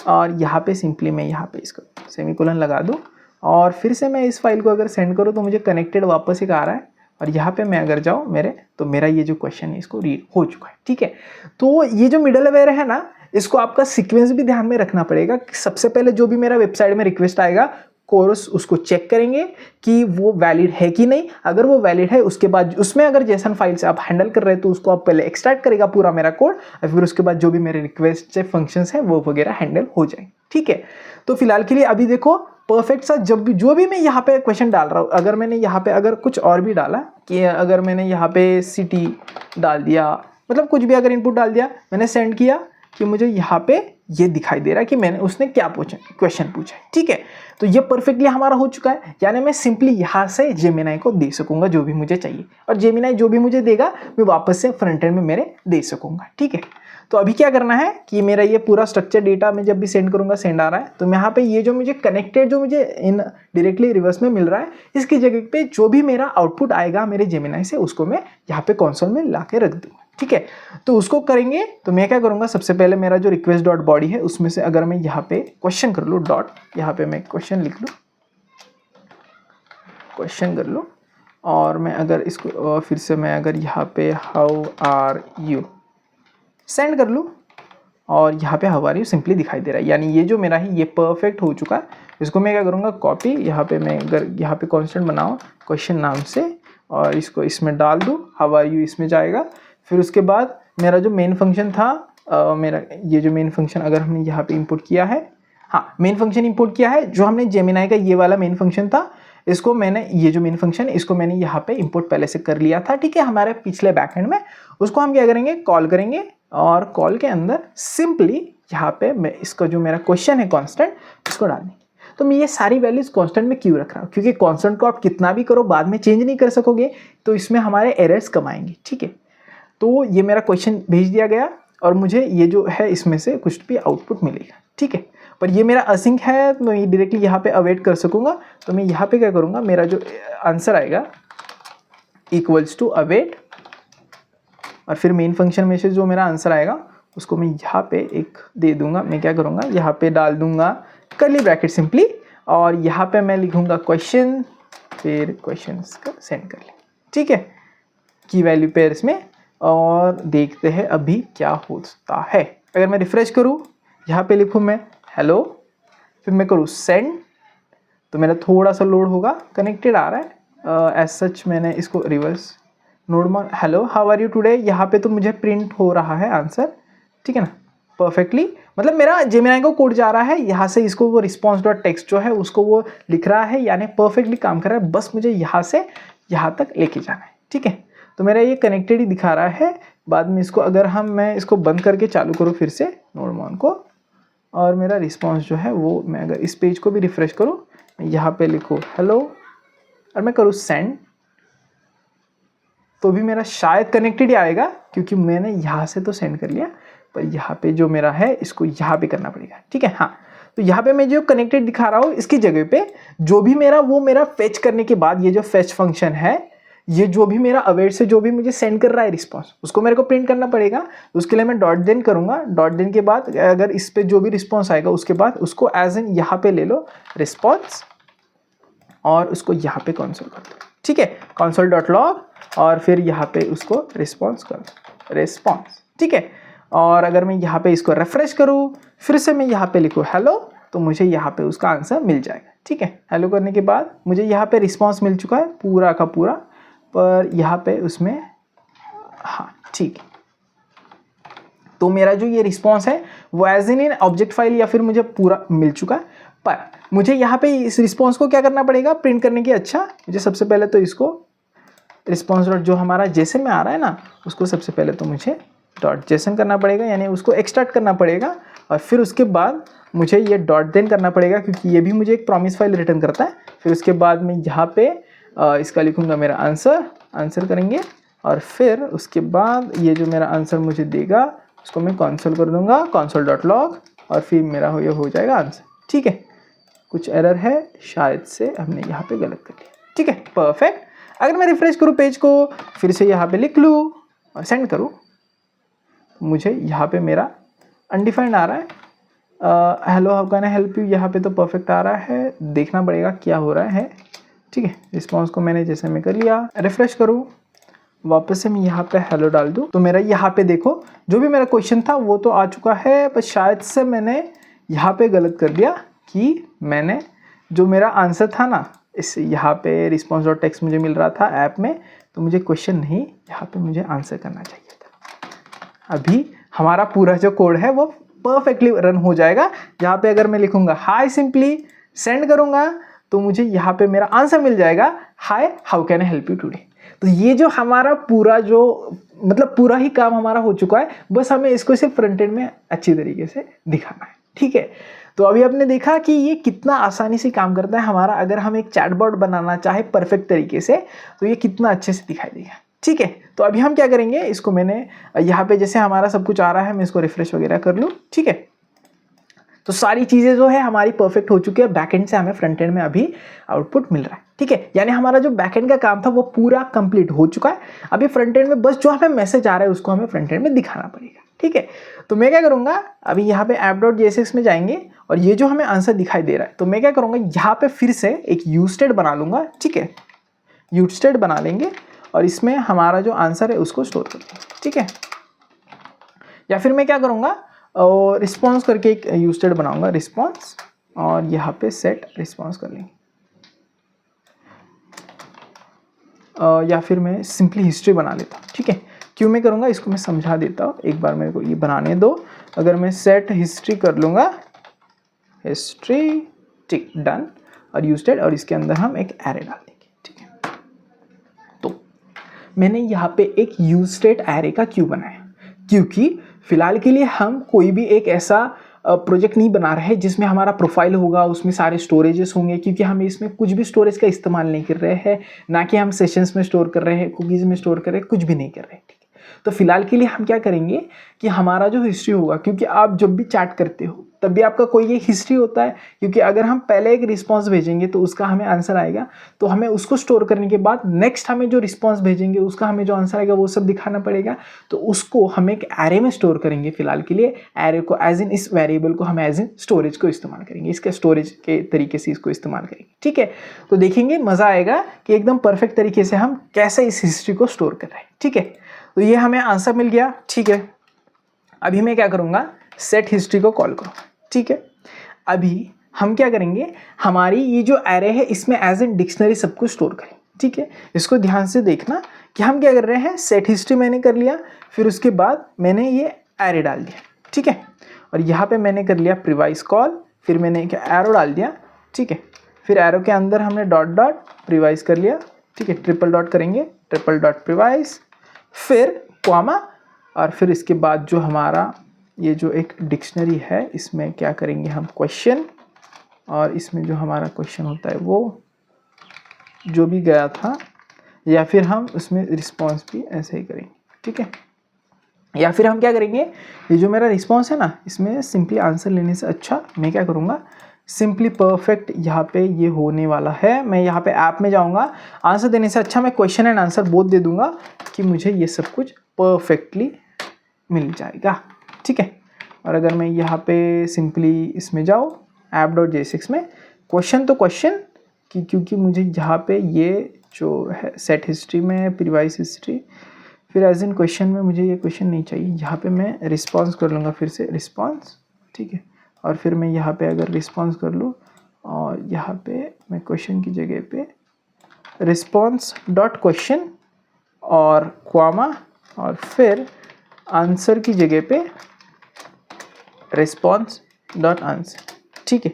S1: और यहाँ पे सिंपली मैं यहाँ पे इसको सेमीकोलन लगा दूँ, और फिर से मैं इस फाइल को अगर सेंड करूँ तो मुझे कनेक्टेड वापस एक आ रहा है। और यहाँ पे मैं अगर जाऊँ मेरे, तो मेरा ये जो क्वेश्चन है इसको रीड हो चुका है, ठीक है। तो ये जो मिडलवेयर है ना, इसको आपका सीक्वेंस भी ध्यान में रखना पड़ेगा। सबसे पहले जो भी मेरा वेबसाइट में रिक्वेस्ट आएगा, कोरस उसको चेक करेंगे कि वो वैलिड है कि नहीं। अगर वो वैलिड है, उसके बाद उसमें अगर जेसन फाइल से आप हैंडल कर रहे हैं तो उसको आप पहले एक्सट्रैक्ट करेगा पूरा मेरा कोड, और फिर उसके बाद जो भी मेरे रिक्वेस्ट से फंक्शंस हैं वो वगैरह हैंडल हो जाए, ठीक है। तो फिलहाल के लिए अभी देखो परफेक्ट सा, जब भी जो भी मैं यहाँ पे क्वेश्चन डाल रहा हूँ, अगर मैंने यहाँ पे अगर कुछ और भी डाला कि अगर मैंने यहाँ पे सिटी डाल दिया, मतलब कुछ भी अगर इनपुट डाल दिया, मैंने सेंड किया कि मुझे यहाँ पे ये दिखाई दे रहा है कि मैंने उसने क्या पूछा, क्वेश्चन पूछा है, ठीक है। तो ये परफेक्टली हमारा हो चुका है, यानी मैं सिंपली यहाँ से जेमिनाई को दे सकूंगा जो भी मुझे चाहिए, और जेमिनाई जो भी मुझे देगा मैं वापस से फ्रंट एंड में मेरे दे सकूंगा, ठीक है। तो अभी क्या करना है कि मेरा ये पूरा स्ट्रक्चर डेटा मैं जब भी सेंड करूंगा, सेंड आ रहा है, तो मैं यहाँ पे ये जो मुझे कनेक्टेड जो मुझे इन डायरेक्टली रिवर्स में मिल रहा है, इसकी जगह पे जो भी मेरा आउटपुट आएगा मेरे जेमिनाई से, उसको मैं यहाँ पे कंसोल में ला के रख दूंगा, ठीक है। तो उसको करेंगे तो मैं क्या करूँगा, सबसे पहले मेरा जो रिक्वेस्ट डॉट बॉडी है उसमें से अगर मैं यहाँ पे क्वेश्चन कर लूँ, डॉट यहाँ पे मैं क्वेश्चन लिख लूँ, क्वेश्चन कर लूँ, और मैं अगर इसको फिर से मैं अगर यहाँ पे हाउ आर यू सेंड कर लूँ, और यहाँ पे हाउ आर यू सिंपली दिखाई दे रहा है, यानी ये जो मेरा है ये परफेक्ट हो चुका है। इसको मैं क्या करूँगा, कॉपी, यहाँ पे मैं अगर यहाँ पे कॉन्स्टेंट बनाऊँ क्वेश्चन नाम से, और इसको इसमें डाल दूँ, हाउ आर यू इसमें जाएगा। फिर उसके बाद मेरा जो मेन फंक्शन था, मेरा ये जो मेन फंक्शन अगर हमने यहाँ पे इंपोर्ट किया है, हाँ मेन फंक्शन इंपोर्ट किया है, जो हमने जेमिनाई का ये वाला मेन फंक्शन था, इसको मैंने ये जो मेन फंक्शन इसको मैंने यहाँ पे इंपोर्ट पहले से कर लिया था, ठीक है, हमारे पिछले बैकएंड में। उसको हम क्या करेंगे, कॉल करेंगे, और कॉल के अंदर सिंपली यहाँ पे मैं इसका जो मेरा क्वेश्चन है कांस्टेंट, इसको डालने। तो मैं ये सारी वैल्यूज कांस्टेंट में क्यों रख रहा हूँ, क्योंकि कांस्टेंट को आप कितना भी करो बाद में चेंज नहीं कर सकोगे, तो इसमें हमारे एरर्स कम आएंगे, ठीक है। तो ये मेरा क्वेश्चन भेज दिया गया, और मुझे ये जो है इसमें से कुछ भी आउटपुट मिलेगा, ठीक है। पर ये मेरा असिंक है, तो मैं डायरेक्टली यहाँ पे अवेट कर सकूँगा। तो मैं यहाँ पे क्या करूँगा, मेरा जो आंसर आएगा इक्वल्स टू अवेट, और फिर मेन फंक्शन में से जो मेरा आंसर आएगा उसको मैं यहाँ पे एक दे दूंगा। मैं क्या करूँगा, यहाँ पे डाल दूंगा कर्ली ब्रैकेट सिंपली, और यहाँ पे मैं लिखूँगा क्वेश्चन, फिर क्वेश्चन का सेंड कर लें, ठीक है, की वैल्यू पेयर्स में, और देखते हैं अभी क्या होता है। अगर मैं रिफ्रेश करूँ, यहाँ पे लिखूँ मैं हेलो, फिर मैं करूँ सेंड, तो मेरा थोड़ा सा लोड होगा, कनेक्टेड आ रहा है। एज सच मैंने इसको रिवर्स नोड में hello how are you today, यहाँ पे तो मुझे प्रिंट हो रहा है आंसर, ठीक है ना, परफेक्टली। मतलब मेरा जेमिनाई को कोड जा रहा है, यहाँ से इसको वो रिस्पॉन्स डॉट टेक्स्ट जो है उसको वो लिख रहा है, यानी परफेक्टली काम कर रहा है। बस मुझे यहाँ से यहाँ तक लेके जाना है। ठीक है, तो मेरा ये कनेक्टेड ही दिखा रहा है। बाद में इसको अगर मैं इसको बंद करके चालू करूँ फिर से नोडमॉन को, और मेरा रिस्पॉन्स जो है वो, मैं अगर इस पेज को भी रिफ्रेश करूँ, मैं यहाँ पे लिखूँ हेलो और मैं करूँ सेंड, तो भी मेरा शायद कनेक्टेड ही आएगा क्योंकि मैंने यहाँ से तो सेंड कर लिया, पर यहाँ पे जो मेरा है इसको यहाँ पे करना पड़ेगा। ठीक है, हाँ, तो यहाँ पे मैं जो कनेक्टेड दिखा रहा हूँ इसकी जगह पे जो भी मेरा फेच करने के बाद ये जो फेच फंक्शन है, ये जो भी मेरा अवेट से जो भी मुझे सेंड कर रहा है रिस्पॉन्स, उसको मेरे को प्रिंट करना पड़ेगा। तो उसके लिए मैं डॉट देन करूँगा। डॉट देन के बाद अगर इस पे जो भी रिस्पॉन्स आएगा उसके बाद उसको एज इन यहाँ पे ले लो रिस्पॉन्स और उसको यहाँ पे कंसोल कर दो। ठीक है, कंसोल डॉट लॉग और फिर यहाँ पे उसको रिस्पॉन्स कर दो, रिस्पॉन्स। ठीक है, और अगर मैं यहाँ पे इसको रिफ्रेश करूँ, फिर से मैं यहाँ पे लिखूँ हेलो, तो मुझे यहाँ पे उसका आंसर मिल जाएगा। ठीक है, हेलो करने के बाद मुझे यहाँ पे रिस्पॉन्स मिल चुका है पूरा का पूरा, पर यहाँ पे उसमें हाँ ठीक है, तो मेरा जो ये रिस्पॉन्स है वो एज इन ऑब्जेक्ट फाइल या फिर मुझे पूरा मिल चुका है। पर मुझे यहाँ पे इस रिस्पॉन्स को क्या करना पड़ेगा प्रिंट करने के। अच्छा, मुझे सबसे पहले तो इसको रिस्पॉन्स डॉट जो हमारा जेसन में आ रहा है ना, उसको सबसे पहले तो मुझे डॉट जेसन करना पड़ेगा, यानी उसको एक्सट्रैक्ट करना पड़ेगा, और फिर उसके बाद मुझे ये डॉट देन करना पड़ेगा क्योंकि ये भी मुझे एक प्रॉमिस फाइल रिटर्न करता है। फिर उसके बाद मैं यहाँ पे इसका लिखूँगा मेरा आंसर करेंगे, और फिर उसके बाद ये जो मेरा आंसर मुझे देगा उसको मैं कंसोल कर दूंगा, कंसोल डॉट लॉग, और फिर मेरा ये हो जाएगा आंसर। ठीक है, कुछ एरर है शायद से हमने यहाँ पे गलत कर लिया। ठीक है, परफेक्ट। अगर मैं रिफ्रेश करूँ पेज को, फिर से यहाँ पे लिख लूँ और सेंड करूँ, मुझे यहाँ पे मेरा अनडिफाइंड आ रहा है। Hello how can I help you, यहाँ पे तो परफेक्ट आ रहा है, देखना पड़ेगा क्या हो रहा है। ठीक है, रिस्पॉन्स को मैंने जैसे मैं कर लिया, रिफ्रेश करूँ, वापस से मैं यहाँ पे हेलो डाल दूँ, तो मेरा यहाँ पे देखो जो भी मेरा क्वेश्चन था वो तो आ चुका है, पर शायद से मैंने यहाँ पे गलत कर दिया कि मैंने जो मेरा आंसर था ना, इस यहाँ पे रिस्पॉन्स डॉट टेक्स्ट मुझे मिल रहा था ऐप में, तो मुझे क्वेश्चन नहीं, यहाँ पे मुझे आंसर करना चाहिए था। अभी हमारा पूरा जो कोड है वो परफेक्टली रन हो जाएगा। यहाँ पे अगर मैं लिखूँगा हाई सिंपली, सेंड करूँगा, तो मुझे यहाँ पे मेरा आंसर मिल जाएगा, hi how can I help you today. तो ये जो हमारा पूरा जो मतलब पूरा ही काम हमारा हो चुका है, बस हमें इसको सिर्फ फ्रंट एंड में अच्छी तरीके से दिखाना है। ठीक है, तो अभी आपने देखा कि ये कितना आसानी से काम करता है हमारा। अगर हम एक चैटबॉट बनाना चाहे परफेक्ट तरीके से, तो ये कितना अच्छे से दिखाई देगा। ठीक है, तो अभी हम क्या करेंगे, इसको मैंने यहाँ पे जैसे हमारा सब कुछ आ रहा है, मैं इसको रिफ्रेश वगैरह कर लूँ। ठीक है, तो सारी चीज़ें जो है हमारी परफेक्ट हो चुकी है, बैकएंड से हमें फ्रंट एंड में अभी आउटपुट मिल रहा है। ठीक है, यानी हमारा जो बैकएंड का काम था वो पूरा कंप्लीट हो चुका है। अभी फ्रंट एंड में बस जो हमें मैसेज आ रहा है उसको हमें फ्रंट एंड में दिखाना पड़ेगा। ठीक है, तो मैं क्या करूँगा, अभी यहाँ पे app.jsx में जाएंगे और ये जो हमें आंसर दिखाई दे रहा है, तो मैं क्या करूँगा, यहाँ पे फिर से एक यूज स्टेट बना लूँगा। ठीक है, यूज स्टेट बना लेंगे और इसमें हमारा जो आंसर है उसको स्टोर कर देंगे। ठीक है, या फिर मैं क्या करूँगा, और रिस्पॉन्स करके एक यूज स्टेट बनाऊंगा, रिस्पॉन्स, और यहाँ पे सेट रिस्पॉन्स कर लेंगे। या फिर मैं सिंपली हिस्ट्री बना लेता हूँ। ठीक है, क्यों मैं करूँगा इसको मैं समझा देता हूँ, एक बार मेरे को ये बनाने दो। अगर मैं सेट हिस्ट्री कर लूँगा, हिस्ट्री, ठीक, डन, और यूज स्टेट, और इसके अंदर हम एक एरे डाल देंगे। ठीक है, तो मैंने यहाँ पे एक यूज स्टेट एरे का क्यों बनाया, क्योंकि फिलहाल के लिए हम कोई भी एक ऐसा प्रोजेक्ट नहीं बना रहे जिसमें हमारा प्रोफाइल होगा, उसमें सारे स्टोरेजेस होंगे, क्योंकि हम इसमें कुछ भी स्टोरेज का इस्तेमाल नहीं कर रहे हैं, ना कि हम सेशंस में स्टोर कर रहे हैं, कुकीज़ में स्टोर कर रहे हैं, कुछ भी नहीं कर रहे हैं। ठीक है, तो फिलहाल के लिए हम क्या करेंगे कि हमारा जो हिस्ट्री होगा, क्योंकि आप जब भी चैट करते हो तब भी आपका कोई एक हिस्ट्री होता है, क्योंकि अगर हम पहले एक रिस्पॉन्स भेजेंगे तो उसका हमें आंसर आएगा, तो हमें उसको स्टोर करने के बाद नेक्स्ट हमें जो रिस्पॉन्स भेजेंगे उसका हमें जो आंसर आएगा वो सब दिखाना पड़ेगा। तो उसको हम एक एरे में स्टोर करेंगे फिलहाल के लिए। एरे को एज इन, इस वेरिएबल को हम एज इन स्टोरेज को इस्तेमाल करेंगे, इसके स्टोरेज के तरीके से इसको इस्तेमाल करेंगे। ठीक है, तो देखेंगे मज़ा आएगा कि एकदम परफेक्ट तरीके से हम कैसे इस हिस्ट्री को स्टोर कर रहे हैं। ठीक है, तो ये हमें आंसर मिल गया। ठीक है, अभी मैं क्या करूँगा, सेट हिस्ट्री को कॉल करूँगा। ठीक है, अभी हम क्या करेंगे, हमारी ये जो एरे है इसमें एज एन डिक्शनरी सब कुछ स्टोर करें। ठीक है, इसको ध्यान से देखना कि हम क्या कर रहे हैं, सेट हिस्ट्री मैंने कर लिया, फिर उसके बाद मैंने ये एरे डाल दिया। ठीक है, और यहाँ पे मैंने कर लिया प्रीवाइस कॉल, फिर मैंने क्या एरो डाल दिया। ठीक है, फिर एरो के अंदर हमने डॉट डॉट प्रीवाइस कर लिया, ठीक है, ट्रिपल डॉट करेंगे, ट्रिपल डॉट प्रिवाइस, फिर कॉमा, और फिर इसके बाद जो हमारा ये जो एक डिक्शनरी है इसमें क्या करेंगे हम क्वेश्चन, और इसमें जो हमारा क्वेश्चन होता है वो जो भी गया था, या फिर हम उसमें रिस्पॉन्स भी ऐसे ही करेंगे, ठीक है। या फिर हम क्या करेंगे, ये जो मेरा रिस्पॉन्स है ना, इसमें सिंपली आंसर लेने से अच्छा मैं क्या करूँगा, सिंपली परफेक्ट यहाँ पे ये होने वाला है, मैं यहाँ पे ऐप में जाऊँगा, आंसर देने से अच्छा मैं question and answer both they दूँगा कि मुझे ये सब कुछ परफेक्टली मिल जाएगा, ठीक है। और अगर मैं यहाँ पे सिंपली इसमें जाऊँ app.jsx में, क्वेश्चन तो क्वेश्चन कि क्योंकि मुझे यहाँ पे ये जो है सेट हिस्ट्री में प्रीवाइस हिस्ट्री, फिर एज इन क्वेश्चन में मुझे ये क्वेश्चन नहीं चाहिए, यहाँ पे मैं रिस्पॉन्स कर लूँगा, फिर से रिस्पॉन्स, ठीक है। और फिर मैं यहाँ पे अगर रिस्पॉन्स कर लूँ और यहाँ पे मैं क्वेश्चन की जगह पे रिस्पॉन्स डॉट क्वेश्चन और क्वामा, और फिर आंसर की जगह पे रिस्पॉन्स डॉट आंसर, ठीक है,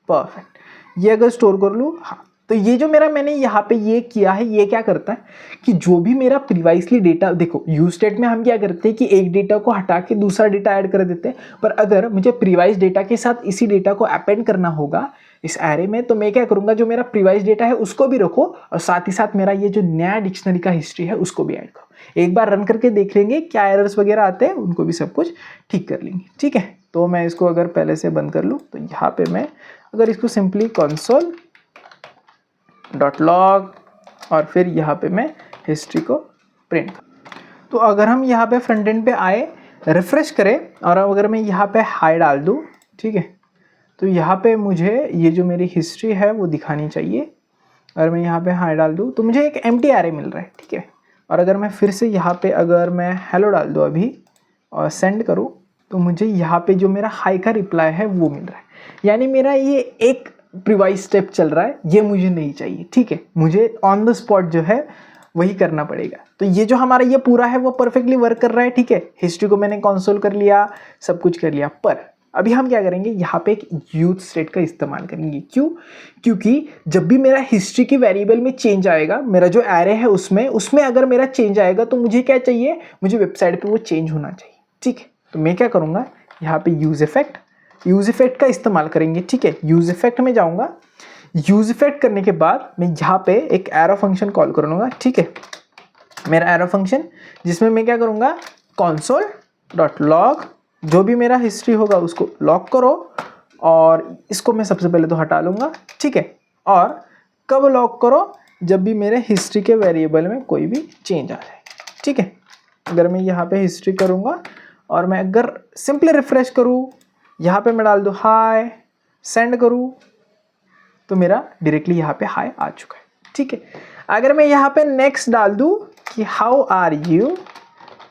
S1: परफेक्ट। ये अगर स्टोर कर लूँ, हाँ, तो ये जो मेरा मैंने यहाँ पे ये किया है, ये क्या करता है कि जो भी मेरा प्रीवाइसली डेटा, देखो यूज स्टेट में हम क्या करते हैं कि एक डेटा को हटा के दूसरा डेटा ऐड कर देते हैं, पर अगर मुझे प्रीवाइस डेटा के साथ इसी डेटा को अपेंड करना होगा इस एरे में, तो मैं क्या करूँगा, जो मेरा प्रीवाइस डेटा है उसको भी रखो और साथ ही साथ मेरा ये जो नया डिक्शनरी का हिस्ट्री है उसको भी ऐड करो। एक बार रन करके देख लेंगे क्या एरर्स वगैरह आते हैं, उनको भी सब कुछ ठीक कर लेंगे, ठीक है। तो मैं इसको अगर पहले से बंद कर लूँ, तो यहाँ पे मैं अगर इसको सिंपली console डॉट लॉग और फिर यहाँ पे मैं हिस्ट्री को प्रिंट कर, तो अगर हम यहाँ पे फ्रंट एंड पे आए, रिफ्रेश करें, और अगर मैं यहाँ पे हाई डाल दूँ, ठीक है, तो यहाँ पे मुझे ये जो मेरी हिस्ट्री है वो दिखानी चाहिए। अगर मैं यहाँ पे हाई डाल दूँ तो मुझे एक एम्प्टी एरे मिल रहा है, ठीक है। और अगर मैं फिर से यहाँ पे अगर मैं हेलो डाल दूँ अभी और सेंड करूँ, तो मुझे यहाँ पे जो मेरा हाई का रिप्लाई है वो मिल रहा है। यानी मेरा ये एक प्रीवाइस स्टेप चल रहा है, ये मुझे नहीं चाहिए, ठीक है, मुझे ऑन द स्पॉट जो है वही करना पड़ेगा। तो ये जो हमारा ये पूरा है वो परफेक्टली वर्क कर रहा है, ठीक है। हिस्ट्री को मैंने कंसोल कर लिया, सब कुछ कर लिया, पर अभी हम क्या करेंगे, यहाँ पे एक यूज स्टेट का इस्तेमाल करेंगे। क्यों? क्योंकि जब भी मेरा हिस्ट्री की वेरिएबल में चेंज आएगा, मेरा जो एरे है उसमें अगर मेरा चेंज आएगा, तो मुझे क्या चाहिए, मुझे वेबसाइट पे वो चेंज होना चाहिए, ठीक है। तो मैं क्या करूँगा, यहाँ पे यूज इफेक्ट का इस्तेमाल करेंगे, ठीक है। यूज इफेक्ट में जाऊँगा, यूज इफेक्ट करने के बाद मैं यहाँ पे एक एरो फंक्शन कॉल कर लूँगा, ठीक है। मेरा एरो फंक्शन जिसमें मैं क्या करूँगा, console डॉट लॉग, जो भी मेरा हिस्ट्री होगा उसको लॉग करो, और इसको मैं सबसे पहले तो हटा लूँगा, ठीक है। और कब लॉग करो, जब भी मेरे हिस्ट्री के वेरिएबल में कोई भी चेंज आ जाए, ठीक है। अगर मैं यहाँ पे हिस्ट्री करूँगा और मैं अगर सिंपली रिफ्रेश करूँ, यहाँ पे मैं डाल दूँ हाय, सेंड करूँ, तो मेरा डायरेक्टली यहाँ पे हाय आ चुका है, ठीक है। अगर मैं यहाँ पे नेक्स्ट डाल दूँ कि हाउ आर यू,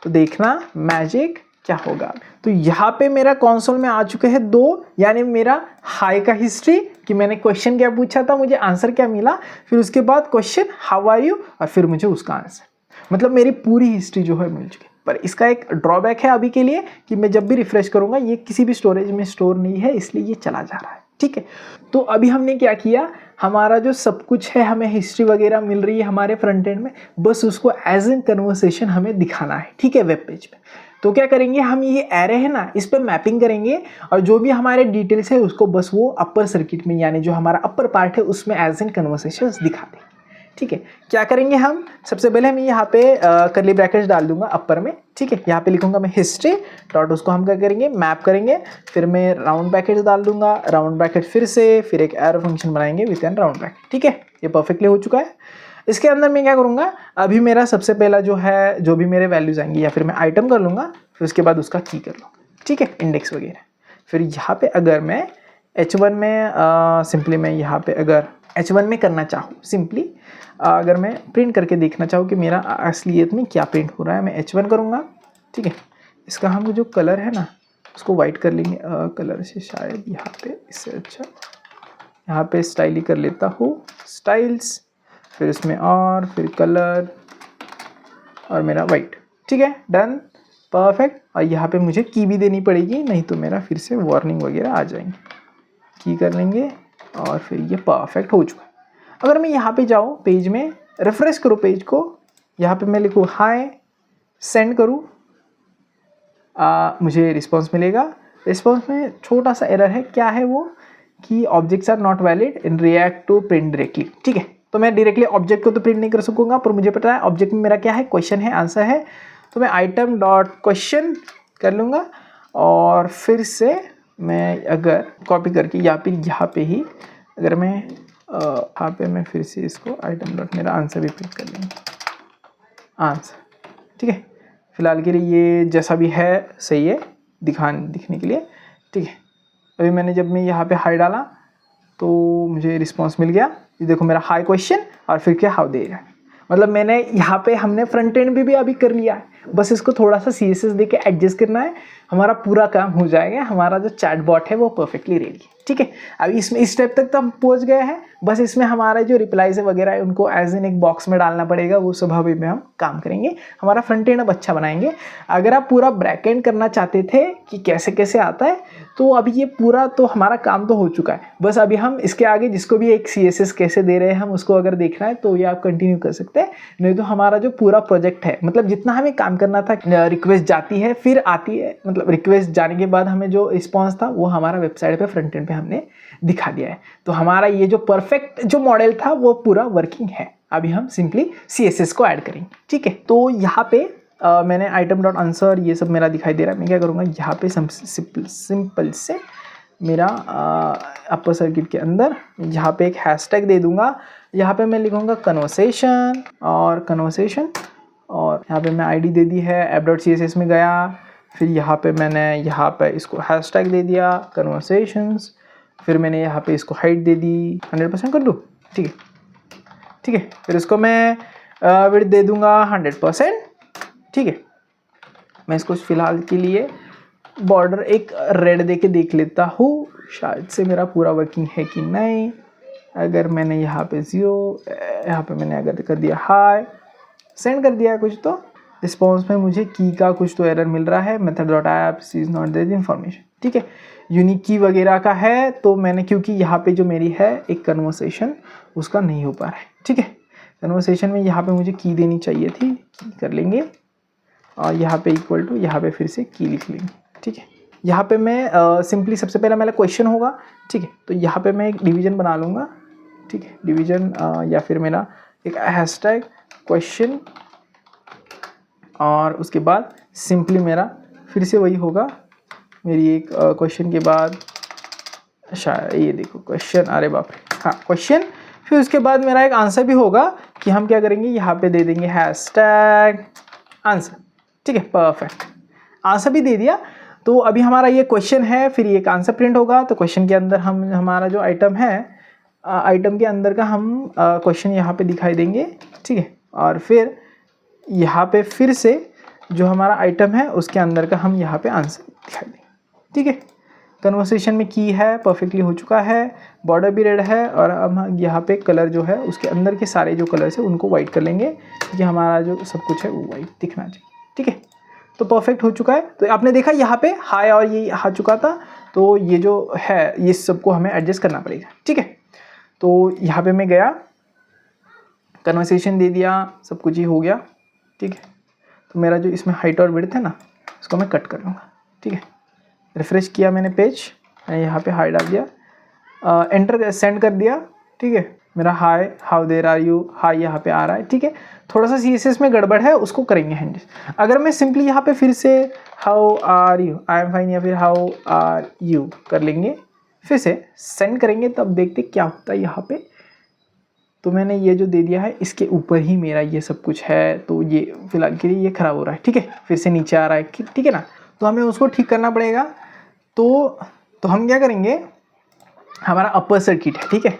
S1: तो देखना मैजिक क्या होगा। तो यहाँ पे मेरा कंसोल में आ चुके हैं 2, यानी मेरा हाई का हिस्ट्री कि मैंने क्वेश्चन क्या पूछा था, मुझे आंसर क्या मिला, फिर उसके बाद क्वेश्चन हाउ आर यू, और फिर मुझे उसका आंसर, मतलब मेरी पूरी हिस्ट्री जो है मिल चुकी है। पर इसका एक ड्रॉबैक है अभी के लिए कि मैं जब भी रिफ्रेश करूँगा ये किसी भी स्टोरेज में स्टोर नहीं है, इसलिए ये चला जा रहा है, ठीक है। तो अभी हमने क्या किया, हमारा जो सब कुछ है, हमें हिस्ट्री वगैरह मिल रही है हमारे फ्रंट एंड में, बस उसको एज एन कन्वर्सेशन हमें दिखाना है, ठीक है, वेब पेज पे। तो क्या करेंगे, हम ये एरे है ना, इस पर मैपिंग करेंगे, और जो भी हमारे डिटेल्स है उसको बस वो अपर सर्किट में, यानी जो हमारा अपर पार्ट है उसमें एज एन कन्वर्सेशन दिखा देंगे, ठीक है। क्या करेंगे हम, सबसे पहले हम यहाँ पे करली ब्रैकेट्स डाल दूंगा अपर में, ठीक है। यहाँ पे लिखूंगा मैं हिस्ट्री डॉट, उसको हम क्या करेंगे, मैप करेंगे, फिर मैं राउंड ब्रैकेट्स डाल दूंगा, राउंड ब्रैकेट फिर से, फिर एक एरो फंक्शन बनाएंगे विद एन राउंड ब्रैकेट, ठीक है। ये परफेक्टली हो चुका है। इसके अंदर मैं क्या करूँगा, अभी मेरा सबसे पहला जो है, जो भी मेरे वैल्यूज आएंगी, या फिर मैं आइटम कर लूँगा, फिर उसके बाद उसका की कर लूँगा, ठीक है, इंडेक्स वगैरह। फिर यहाँ पे अगर मैं H1 में सिंपली मैं यहाँ पे अगर H1 में करना चाहूँ, सिंपली अगर मैं प्रिंट करके देखना चाहूँ कि मेरा असलियत में क्या प्रिंट हो रहा है, मैं H1 करूँगा, ठीक है। इसका हम जो कलर है ना उसको वाइट कर लेंगे, कलर से शायद यहाँ पे इससे अच्छा, यहाँ पे स्टाइल ही कर लेता हूँ, स्टाइल्स, फिर इसमें और फिर कलर, और मेरा वाइट, ठीक है, डन, परफेक्ट। और यहाँ पे मुझे की भी देनी पड़ेगी, नहीं तो मेरा फिर से वार्निंग वगैरह आ जाएंगे। की कर लेंगे और फिर ये परफेक्ट हो चुका है। अगर मैं यहाँ पे जाऊँ पेज में, रिफ्रेश करूँ पेज को, यहाँ पे मैं लिखूँ हाय, सेंड करूँ, मुझे रिस्पॉन्स मिलेगा। रिस्पॉन्स में छोटा सा एरर है, क्या है वो कि objects are not valid in React to print directly. ठीक है, तो मैं डायरेक्टली ऑब्जेक्ट को तो प्रिंट नहीं कर सकूँगा, पर मुझे पता है ऑब्जेक्ट में मेरा क्या है, क्वेश्चन है, आंसर है। तो मैं आइटम डॉट क्वेश्चन कर लूँगा और फिर से मैं अगर कॉपी करके या फिर यहाँ पे ही अगर मैं यहाँ पे मैं फिर से इसको आइटम डॉट मेरा आंसर भी प्रिंट कर लेंगे, आंसर। ठीक है, फिलहाल के लिए ये जैसा भी है सही है दिखने के लिए। ठीक है, अभी मैंने जब मैं यहाँ पे हाई डाला तो मुझे रिस्पांस मिल गया। ये देखो मेरा हाई क्वेश्चन और फिर क्या हाउ दे रहा है, मतलब मैंने यहाँ पे हमने फ्रंट एंड भी अभी कर लिया है, बस इसको थोड़ा सा CSS दे के एडजस्ट करना है, हमारा पूरा काम हो जाएगा। हमारा जो चैट बॉट है वो परफेक्टली रेडी है। ठीक है, अभी इसमें इस स्टेप तक तो हम पहुँच गए हैं, बस इसमें हमारा जो रिप्लाईज वगैरह है उनको एज इन एक बॉक्स में डालना पड़ेगा, वो सब अभी में हम काम करेंगे। हमारा फ्रंट एंड अब अच्छा बनाएंगे। अगर आप पूरा बैक एंड करना चाहते थे कि कैसे कैसे आता है, तो अभी ये पूरा तो हमारा काम तो हो चुका है, बस अभी हम इसके आगे जिसको भी एक CSS कैसे दे रहे हैं हम उसको अगर देखना है तो ये आप कंटिन्यू कर सकते हैं। नहीं तो हमारा जो पूरा प्रोजेक्ट है, मतलब जितना हमें काम करना था, रिक्वेस्ट जाती है फिर आती है, मतलब रिक्वेस्ट जाने के बाद हमें जो रिस्पॉन्स था वो हमारा वेबसाइट पे फ्रंट एंड पे हमने दिखा दिया है। तो हमारा ये जो परफेक्ट जो मॉडल था वो पूरा वर्किंग है। अभी हम सिंपली CSS को ऐड करेंगे। ठीक है, तो यहाँ पे मैंने आइटम डॉट आंसर ये सब मेरा दिखाई दे रहा है। मैं क्या करूँगा, यहाँ पे सिंपल से मेरा अपर सर्किट के अंदर यहाँ पे एक हैशटैग दे दूंगा। यहाँ पे मैं लिखूँगा कन्वर्सेशन और यहाँ पे मैं ID दे दी है, app.css में गया, फिर यहाँ पे मैंने यहाँ पे इसको हैशटैग दे दिया कन्वर्सेशंस, फिर मैंने यहाँ पे इसको हाइट दे दी 100% कर दूँ। ठीक है, फिर इसको मैं विड्थ दे दूंगा 100%। ठीक है, मैं इसको फिलहाल के लिए बॉर्डर एक रेड दे के देख लेता हूँ, शायद से मेरा पूरा वर्किंग है कि नहीं। अगर मैंने यहाँ पे 0, यहाँ पे मैंने अगर कर दिया हाई, सेंड कर दिया कुछ, तो रिस्पॉन्स में मुझे की का कुछ तो एरर मिल रहा है, method.apps is not there information। ठीक है, यूनिक की वगैरह का है, तो मैंने क्योंकि यहाँ पे जो मेरी है एक कन्वर्सेशन उसका नहीं हो पा रहा है। ठीक है, कन्वर्सेशन में यहाँ पे मुझे की देनी चाहिए थी, की कर लेंगे और यहाँ पे इक्वल टू, यहाँ पे फिर से की लिख लेंगे। ठीक है, यहाँ पे मैं सिंपली सबसे पहला मेरा क्वेश्चन होगा। ठीक है, तो यहाँ पे मैं एक डिवीजन बना लूँगा। ठीक है, डिवीजन या फिर मेरा एक हैशटैग क्वेश्चन और उसके बाद सिंपली मेरा फिर से वही होगा, मेरी एक क्वेश्चन के बाद शायद ये देखो क्वेश्चन, अरे बाप रे, हाँ क्वेश्चन, फिर उसके बाद मेरा एक आंसर भी होगा कि हम क्या करेंगे, यहाँ पे दे देंगे हैशटैग आंसर। ठीक है, परफेक्ट, आंसर भी दे दिया। तो अभी हमारा ये क्वेश्चन है, फिर ये एक आंसर प्रिंट होगा। तो क्वेश्चन के अंदर हम हमारा जो आइटम है, आइटम के अंदर का हम क्वेश्चन यहाँ पे दिखाई देंगे। ठीक है, और फिर यहाँ पे फिर से जो हमारा आइटम है उसके अंदर का हम यहाँ पे आंसर दिखाई देंगे। ठीक है, कन्वर्सेशन में की है, परफेक्टली हो चुका है, बॉर्डर भी रेड है, और अब हम यहाँ पे कलर जो है उसके अंदर के सारे जो कलर्स है उनको वाइट कर लेंगे, क्योंकि हमारा जो सब कुछ है वो वाइट दिखना चाहिए। ठीक है, तो परफेक्ट हो चुका है। तो आपने देखा यहाँ पे हाई और ये आ चुका था, तो ये जो है ये सबको हमें एडजस्ट करना पड़ेगा। ठीक है, तो यहाँ पे मैं गया, कन्वर्सेशन दे दिया, सब कुछ ही हो गया। ठीक है, तो मेरा जो इसमें हाइट और विड्थ है ना, इसको मैं कट कर लूँगा। ठीक है, रिफ्रेश किया मैंने पेज, मैं यहाँ पे हाई डाल दिया, एंटर सेंड कर दिया। ठीक है, मेरा hi, how there are you, hi यहाँ पे आ रहा है। ठीक है, थोड़ा सा CSS में गड़बड़ है, उसको करेंगे हैंडल। अगर मैं सिंपली यहाँ पे फिर से how are you, I am fine, या फिर हाउ आर यू कर लेंगे, फिर से सेंड करेंगे, तब देखते क्या होता है यहाँ पे। तो मैंने ये जो दे दिया है इसके ऊपर ही मेरा ये सब कुछ है, तो ये फिलहाल के लिए ये ख़राब हो रहा है। ठीक है, फिर से नीचे आ रहा है। ठीक है ना, तो हमें उसको ठीक करना पड़ेगा। तो हम क्या करेंगे, हमारा अपर सर्किट है। ठीक है,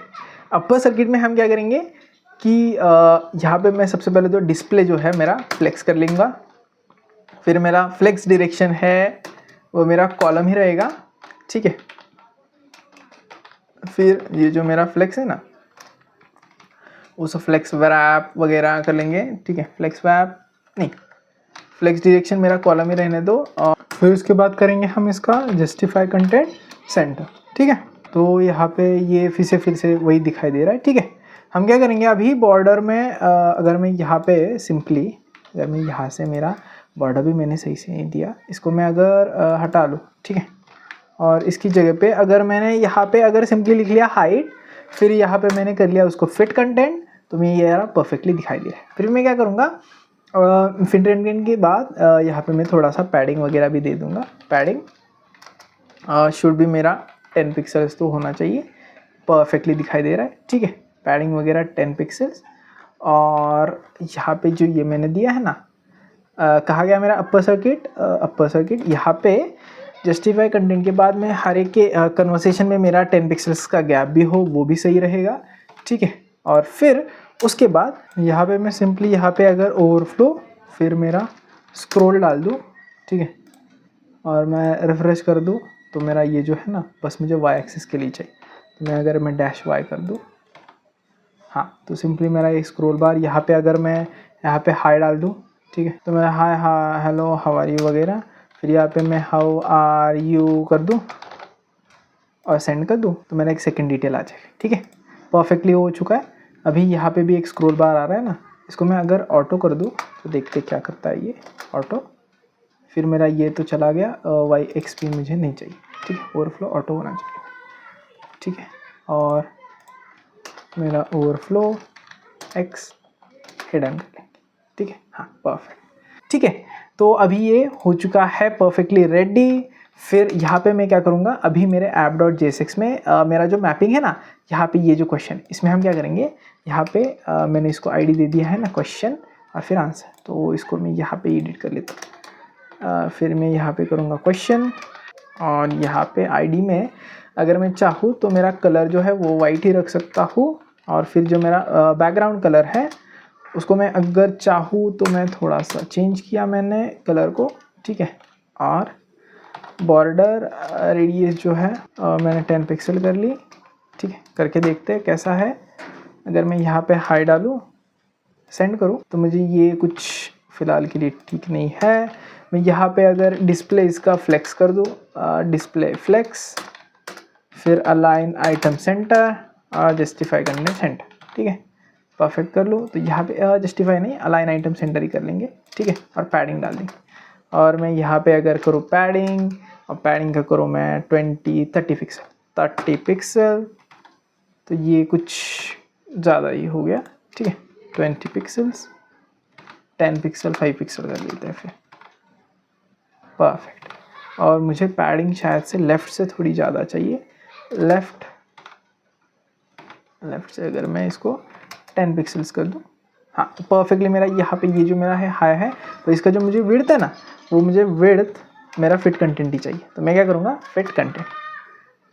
S1: अपर सर्किट में हम क्या करेंगे कि यहाँ पे मैं सबसे पहले तो डिस्प्ले जो है मेरा फ्लेक्स कर लूँगा, फिर मेरा फ्लेक्स डायरेक्शन है वो मेरा कॉलम ही रहेगा। ठीक है, फिर ये जो मेरा फ्लेक्स है ना, उस फ्लेक्स वैप वगैरह कर लेंगे। ठीक है, फ्लेक्स वैप नहीं, फ्लेक्स डायरेक्शन मेरा कॉलम ही रहने दो, और फिर उसके बाद करेंगे हम इसका जस्टिफाई कंटेंट सेंटर। ठीक है, तो यहाँ पे ये फिर से वही दिखाई दे रहा है। ठीक है, हम क्या करेंगे अभी बॉर्डर में अगर मैं यहाँ पे सिंपली अगर मैं यहाँ से मेरा बॉर्डर भी मैंने सही से नहीं दिया, इसको मैं अगर हटा लूँ, ठीक है, और इसकी जगह पे अगर मैंने यहाँ पे अगर सिंपली लिख लिया हाइट, फिर यहाँ पे मैंने कर लिया उसको फिट कंटेंट, तो मैं ये यार परफेक्टली दिखाई दे रहा है। फिर मैं क्या करूँगा फिट कंटेंट के बाद यहाँ पे मैं थोड़ा सा पैडिंग वगैरह भी दे दूँगा। पैडिंग शुड भी मेरा 10 पिक्सल्स तो होना चाहिए, परफेक्टली दिखाई दे रहा है, ठीक है। पैडिंग वगैरह 10 पिक्सल्स। और यहाँ पे जो ये मैंने दिया है ना कहा गया मेरा अपर सर्किट यहाँ पे जस्टिफाई कंटेंट के बाद में हर एक के कन्वर्सेशन में मेरा 10 पिक्सल्स का गैप भी हो, वो भी सही रहेगा, ठीक है। और फिर उसके बाद यहाँ पे मैं सिंपली यहाँ पे अगर ओवरफ्लो फिर मेरा स्क्रॉल डाल दूँ, ठीक है, और मैं रिफ्रेश कर दूँ, तो मेरा ये जो है ना बस मुझे वाई एक्सिस के लिए चाहिए। तो मैं अगर मैं डैश वाई कर दूँ, हाँ, तो सिंपली मेरा ये स्क्रॉल बार यहाँ पे अगर मैं यहाँ पे हाई डाल दूँ, ठीक है, तो मेरा hi hello how are you वगैरह, फिर यहाँ पे मैं हाउ आर यू कर दूँ और सेंड कर दूँ, तो मेरा एक सेकंड डिटेल आ जाएगा, ठीक है, परफेक्टली हो चुका है। अभी यहाँ पे भी एक स्क्रॉल बार आ रहा है ना, इसको मैं अगर ऑटो कर दूँ तो देखते क्या करता है ये ऑटो। फिर मेरा ये तो चला गया, वाई एक्स पी मुझे नहीं चाहिए, ठीक है, ओवरफ्लो ऑटो होना चाहिए, ठीक है। और मेरा ओवरफ्लो एक्स हिडन कर लेंगे, ठीक है, हाँ परफेक्ट, ठीक है। तो अभी ये हो चुका है परफेक्टली रेडी। फिर यहाँ पे मैं क्या करूँगा, अभी मेरे app.jsx में मेरा जो मैपिंग है ना, यहाँ पे ये जो क्वेश्चन इसमें हम क्या करेंगे, यहाँ पे मैंने इसको आईडी दे दिया है ना क्वेश्चन और फिर आंसर, तो इसको मैं यहाँ पे एडिट कर लेता हूँ। फिर मैं यहाँ पे करूँगा क्वेश्चन और यहाँ पे आईडी में अगर मैं चाहूँ तो मेरा कलर जो है वो वाइट ही रख सकता हूँ, और फिर जो मेरा बैकग्राउंड कलर है उसको मैं अगर चाहूँ तो मैं थोड़ा सा चेंज किया मैंने कलर को, ठीक है। और बॉर्डर रेडियस जो है मैंने 10 पिक्सल कर ली, ठीक है, करके देखते हैं कैसा है। अगर मैं यहाँ पे हाई डालूँ सेंड करूँ तो मुझे ये कुछ फ़िलहाल के लिए ठीक नहीं है। मैं यहाँ पे अगर डिस्प्ले इसका फ्लेक्स कर दूँ, डिस्प्ले फ्लेक्स, फिर अलाइन आइटम सेंटर और जस्टिफाई करने सेंटर, ठीक है, परफेक्ट कर लूँ। तो यहाँ पे जस्टिफाई नहीं अलाइन आइटम सेंटर ही कर लेंगे, ठीक है, और पैडिंग डाल देंगे। और मैं यहाँ पे अगर करूँ पैडिंग, और पैडिंग का करूँ मैं 30 पिक्सल, तो ये कुछ ज़्यादा ही हो गया, ठीक है, 20 पिक्सल्स, 10 पिक्सल 5 पिक्सल कर लेते हैं फिर, परफेक्ट। और मुझे पैडिंग शायद से लेफ़्ट से थोड़ी ज़्यादा चाहिए, लेफ़्ट से अगर मैं इसको 10 पिक्सल्स कर दूँ, हाँ, तो परफेक्टली मेरा यहाँ पे ये जो मेरा है हाई है, तो इसका जो मुझे विड्थ है ना, वो मुझे विड्थ मेरा फिट कंटेंट ही चाहिए। तो मैं क्या करूँगा, फिट कंटेंट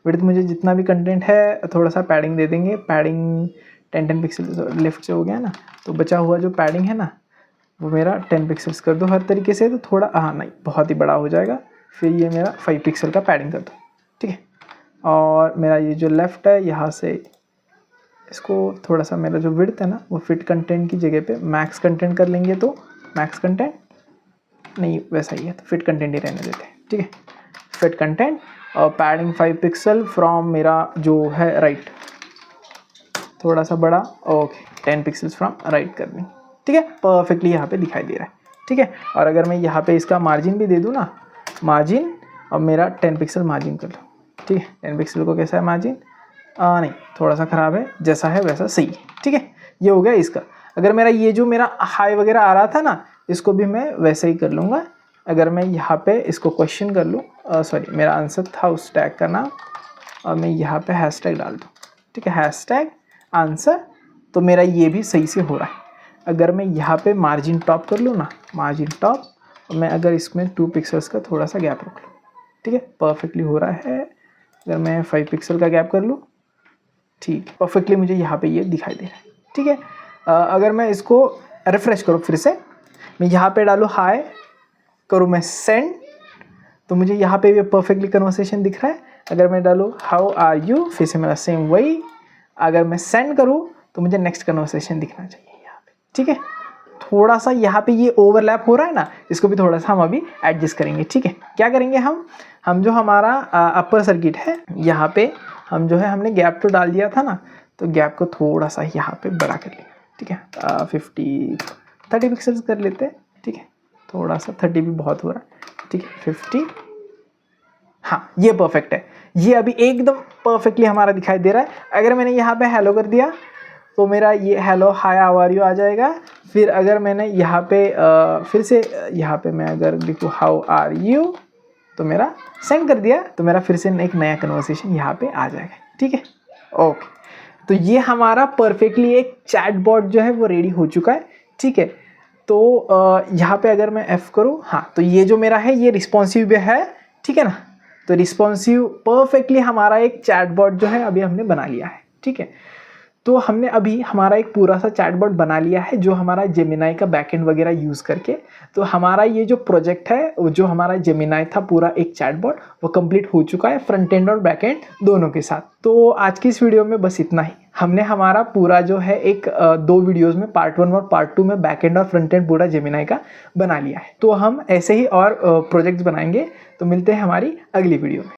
S1: विड्थ मुझे जितना भी कंटेंट है थोड़ा सा पैडिंग दे देंगे, पैडिंग 10 पिक्सल लेफ्ट से हो गया ना, तो बचा हुआ जो पैडिंग है ना वो मेरा 10 पिक्सल्स कर दो हर तरीके से, तो थोड़ा हाँ नहीं बहुत ही बड़ा हो जाएगा। फिर ये मेरा 5 पिक्सल का पैडिंग कर दो, ठीक है। और मेरा ये जो लेफ़्ट है यहाँ से इसको थोड़ा सा मेरा जो विड्थ है ना वो फिट कंटेंट की जगह पे मैक्स कंटेंट कर लेंगे, तो मैक्स कंटेंट नहीं वैसा ही है, तो फिट कंटेंट ही रहने देते हैं, ठीक है, फिट कंटेंट। और पैडिंग 5 पिक्सल फ्रॉम मेरा जो है राइट, थोड़ा सा बड़ा, ओके, 10 पिक्सल्स फ्रॉम राइट कर दें, ठीक है, परफेक्टली यहाँ पे दिखाई दे रहा है, ठीक है। और अगर मैं यहाँ पे इसका मार्जिन भी दे दूँ ना, मार्जिन, और मेरा 10 पिक्सल मार्जिन कर लो, ठीक है। 10 पिक्सल को कैसा है मार्जिन, नहीं थोड़ा सा ख़राब है, जैसा है वैसा सही है, ठीक है, ये हो गया इसका। अगर मेरा ये जो मेरा हाई वगैरह आ रहा था ना, इसको भी मैं वैसे ही कर लूँगा। अगर मैं यहाँ पे इसको क्वेश्चन कर लूँ, सॉरी मेरा आंसर था उस टैग का नाम, और मैं यहाँ पे हैशटैग डाल दूँ, ठीक है, हैशटैग आंसर, तो मेरा ये भी सही से हो रहा है। अगर मैं यहाँ पे मार्जिन टॉप कर लूँ ना, मार्जिन टॉप, और मैं अगर इसमें 2 पिक्सल्स का थोड़ा सा गैप रख लूँ, ठीक है, परफेक्टली हो रहा है। अगर मैं 5 पिक्सल का गैप कर लूँ, ठीक, परफेक्टली मुझे यहाँ पे ये दिखाई दे रहा है, ठीक है। अगर मैं इसको रिफ्रेश करूँ फिर से, मैं यहाँ पे डालूँ हाई, करूँ मैं सेंड, तो मुझे यहाँ पे भी परफेक्टली कन्वर्सेशन दिख रहा है। अगर मैं डालूँ हाउ आर यू, फिर से मेरा सेम वही, अगर मैं सेंड करूँ तो मुझे नेक्स्ट कन्वर्सेशन दिखना चाहिए यहाँ पे, ठीक है। थोड़ा सा यहाँ पे ये ओवरलैप हो रहा है ना, इसको भी थोड़ा सा हम अभी एडजस्ट करेंगे, ठीक है। क्या करेंगे हम जो हमारा अपर सर्किट है यहाँ पे हम जो है हमने गैप तो डाल दिया था ना, तो गैप को थोड़ा सा यहाँ पे बड़ा कर लेंगे, ठीक है। 30 पिक्सल्स कर लेते हैं, ठीक है। थोड़ा सा 30 भी बहुत हो रहा है, ठीक है। 50, हाँ ये परफेक्ट है, ये अभी एकदम परफेक्टली हमारा दिखाई दे रहा है। अगर मैंने यहाँ पे हेलो कर दिया तो मेरा ये hello hi how are you आ जाएगा। फिर अगर मैंने यहाँ पे फिर से यहाँ पे मैं अगर लिखूँ हाउ आर यू तो मेरा सेंड कर दिया तो मेरा फिर से एक नया कन्वर्सेशन यहाँ पे आ जाएगा, ठीक है। ओके, तो ये हमारा परफेक्टली एक चैट बॉट जो है वो रेडी हो चुका है, ठीक है। तो यहाँ पे अगर मैं F करूँ, हाँ तो ये जो मेरा है ये रिस्पॉन्सिव भी है, ठीक है ना। तो रिस्पॉन्सिव परफेक्टली हमारा एक चैट बॉट जो है अभी हमने बना लिया है, ठीक है। तो हमने अभी हमारा एक पूरा सा चैटबॉट बना लिया है जो हमारा जेमिनाई का बैकएंड वगैरह यूज़ करके। तो हमारा ये जो प्रोजेक्ट है वो जो हमारा जेमिनाई था पूरा एक चैटबॉट वो कंप्लीट हो चुका है फ्रंट एंड और बैक एंड दोनों के साथ। तो आज की इस वीडियो में बस इतना ही। हमने हमारा पूरा जो है एक 2 वीडियोज़ में पार्ट 1 और पार्ट 2 में बैक एंड और फ्रंट एंड पूरा जेमिनाई का बना लिया है। तो हम ऐसे ही और प्रोजेक्ट्स बनाएंगे। तो मिलते हैं हमारी अगली वीडियो में।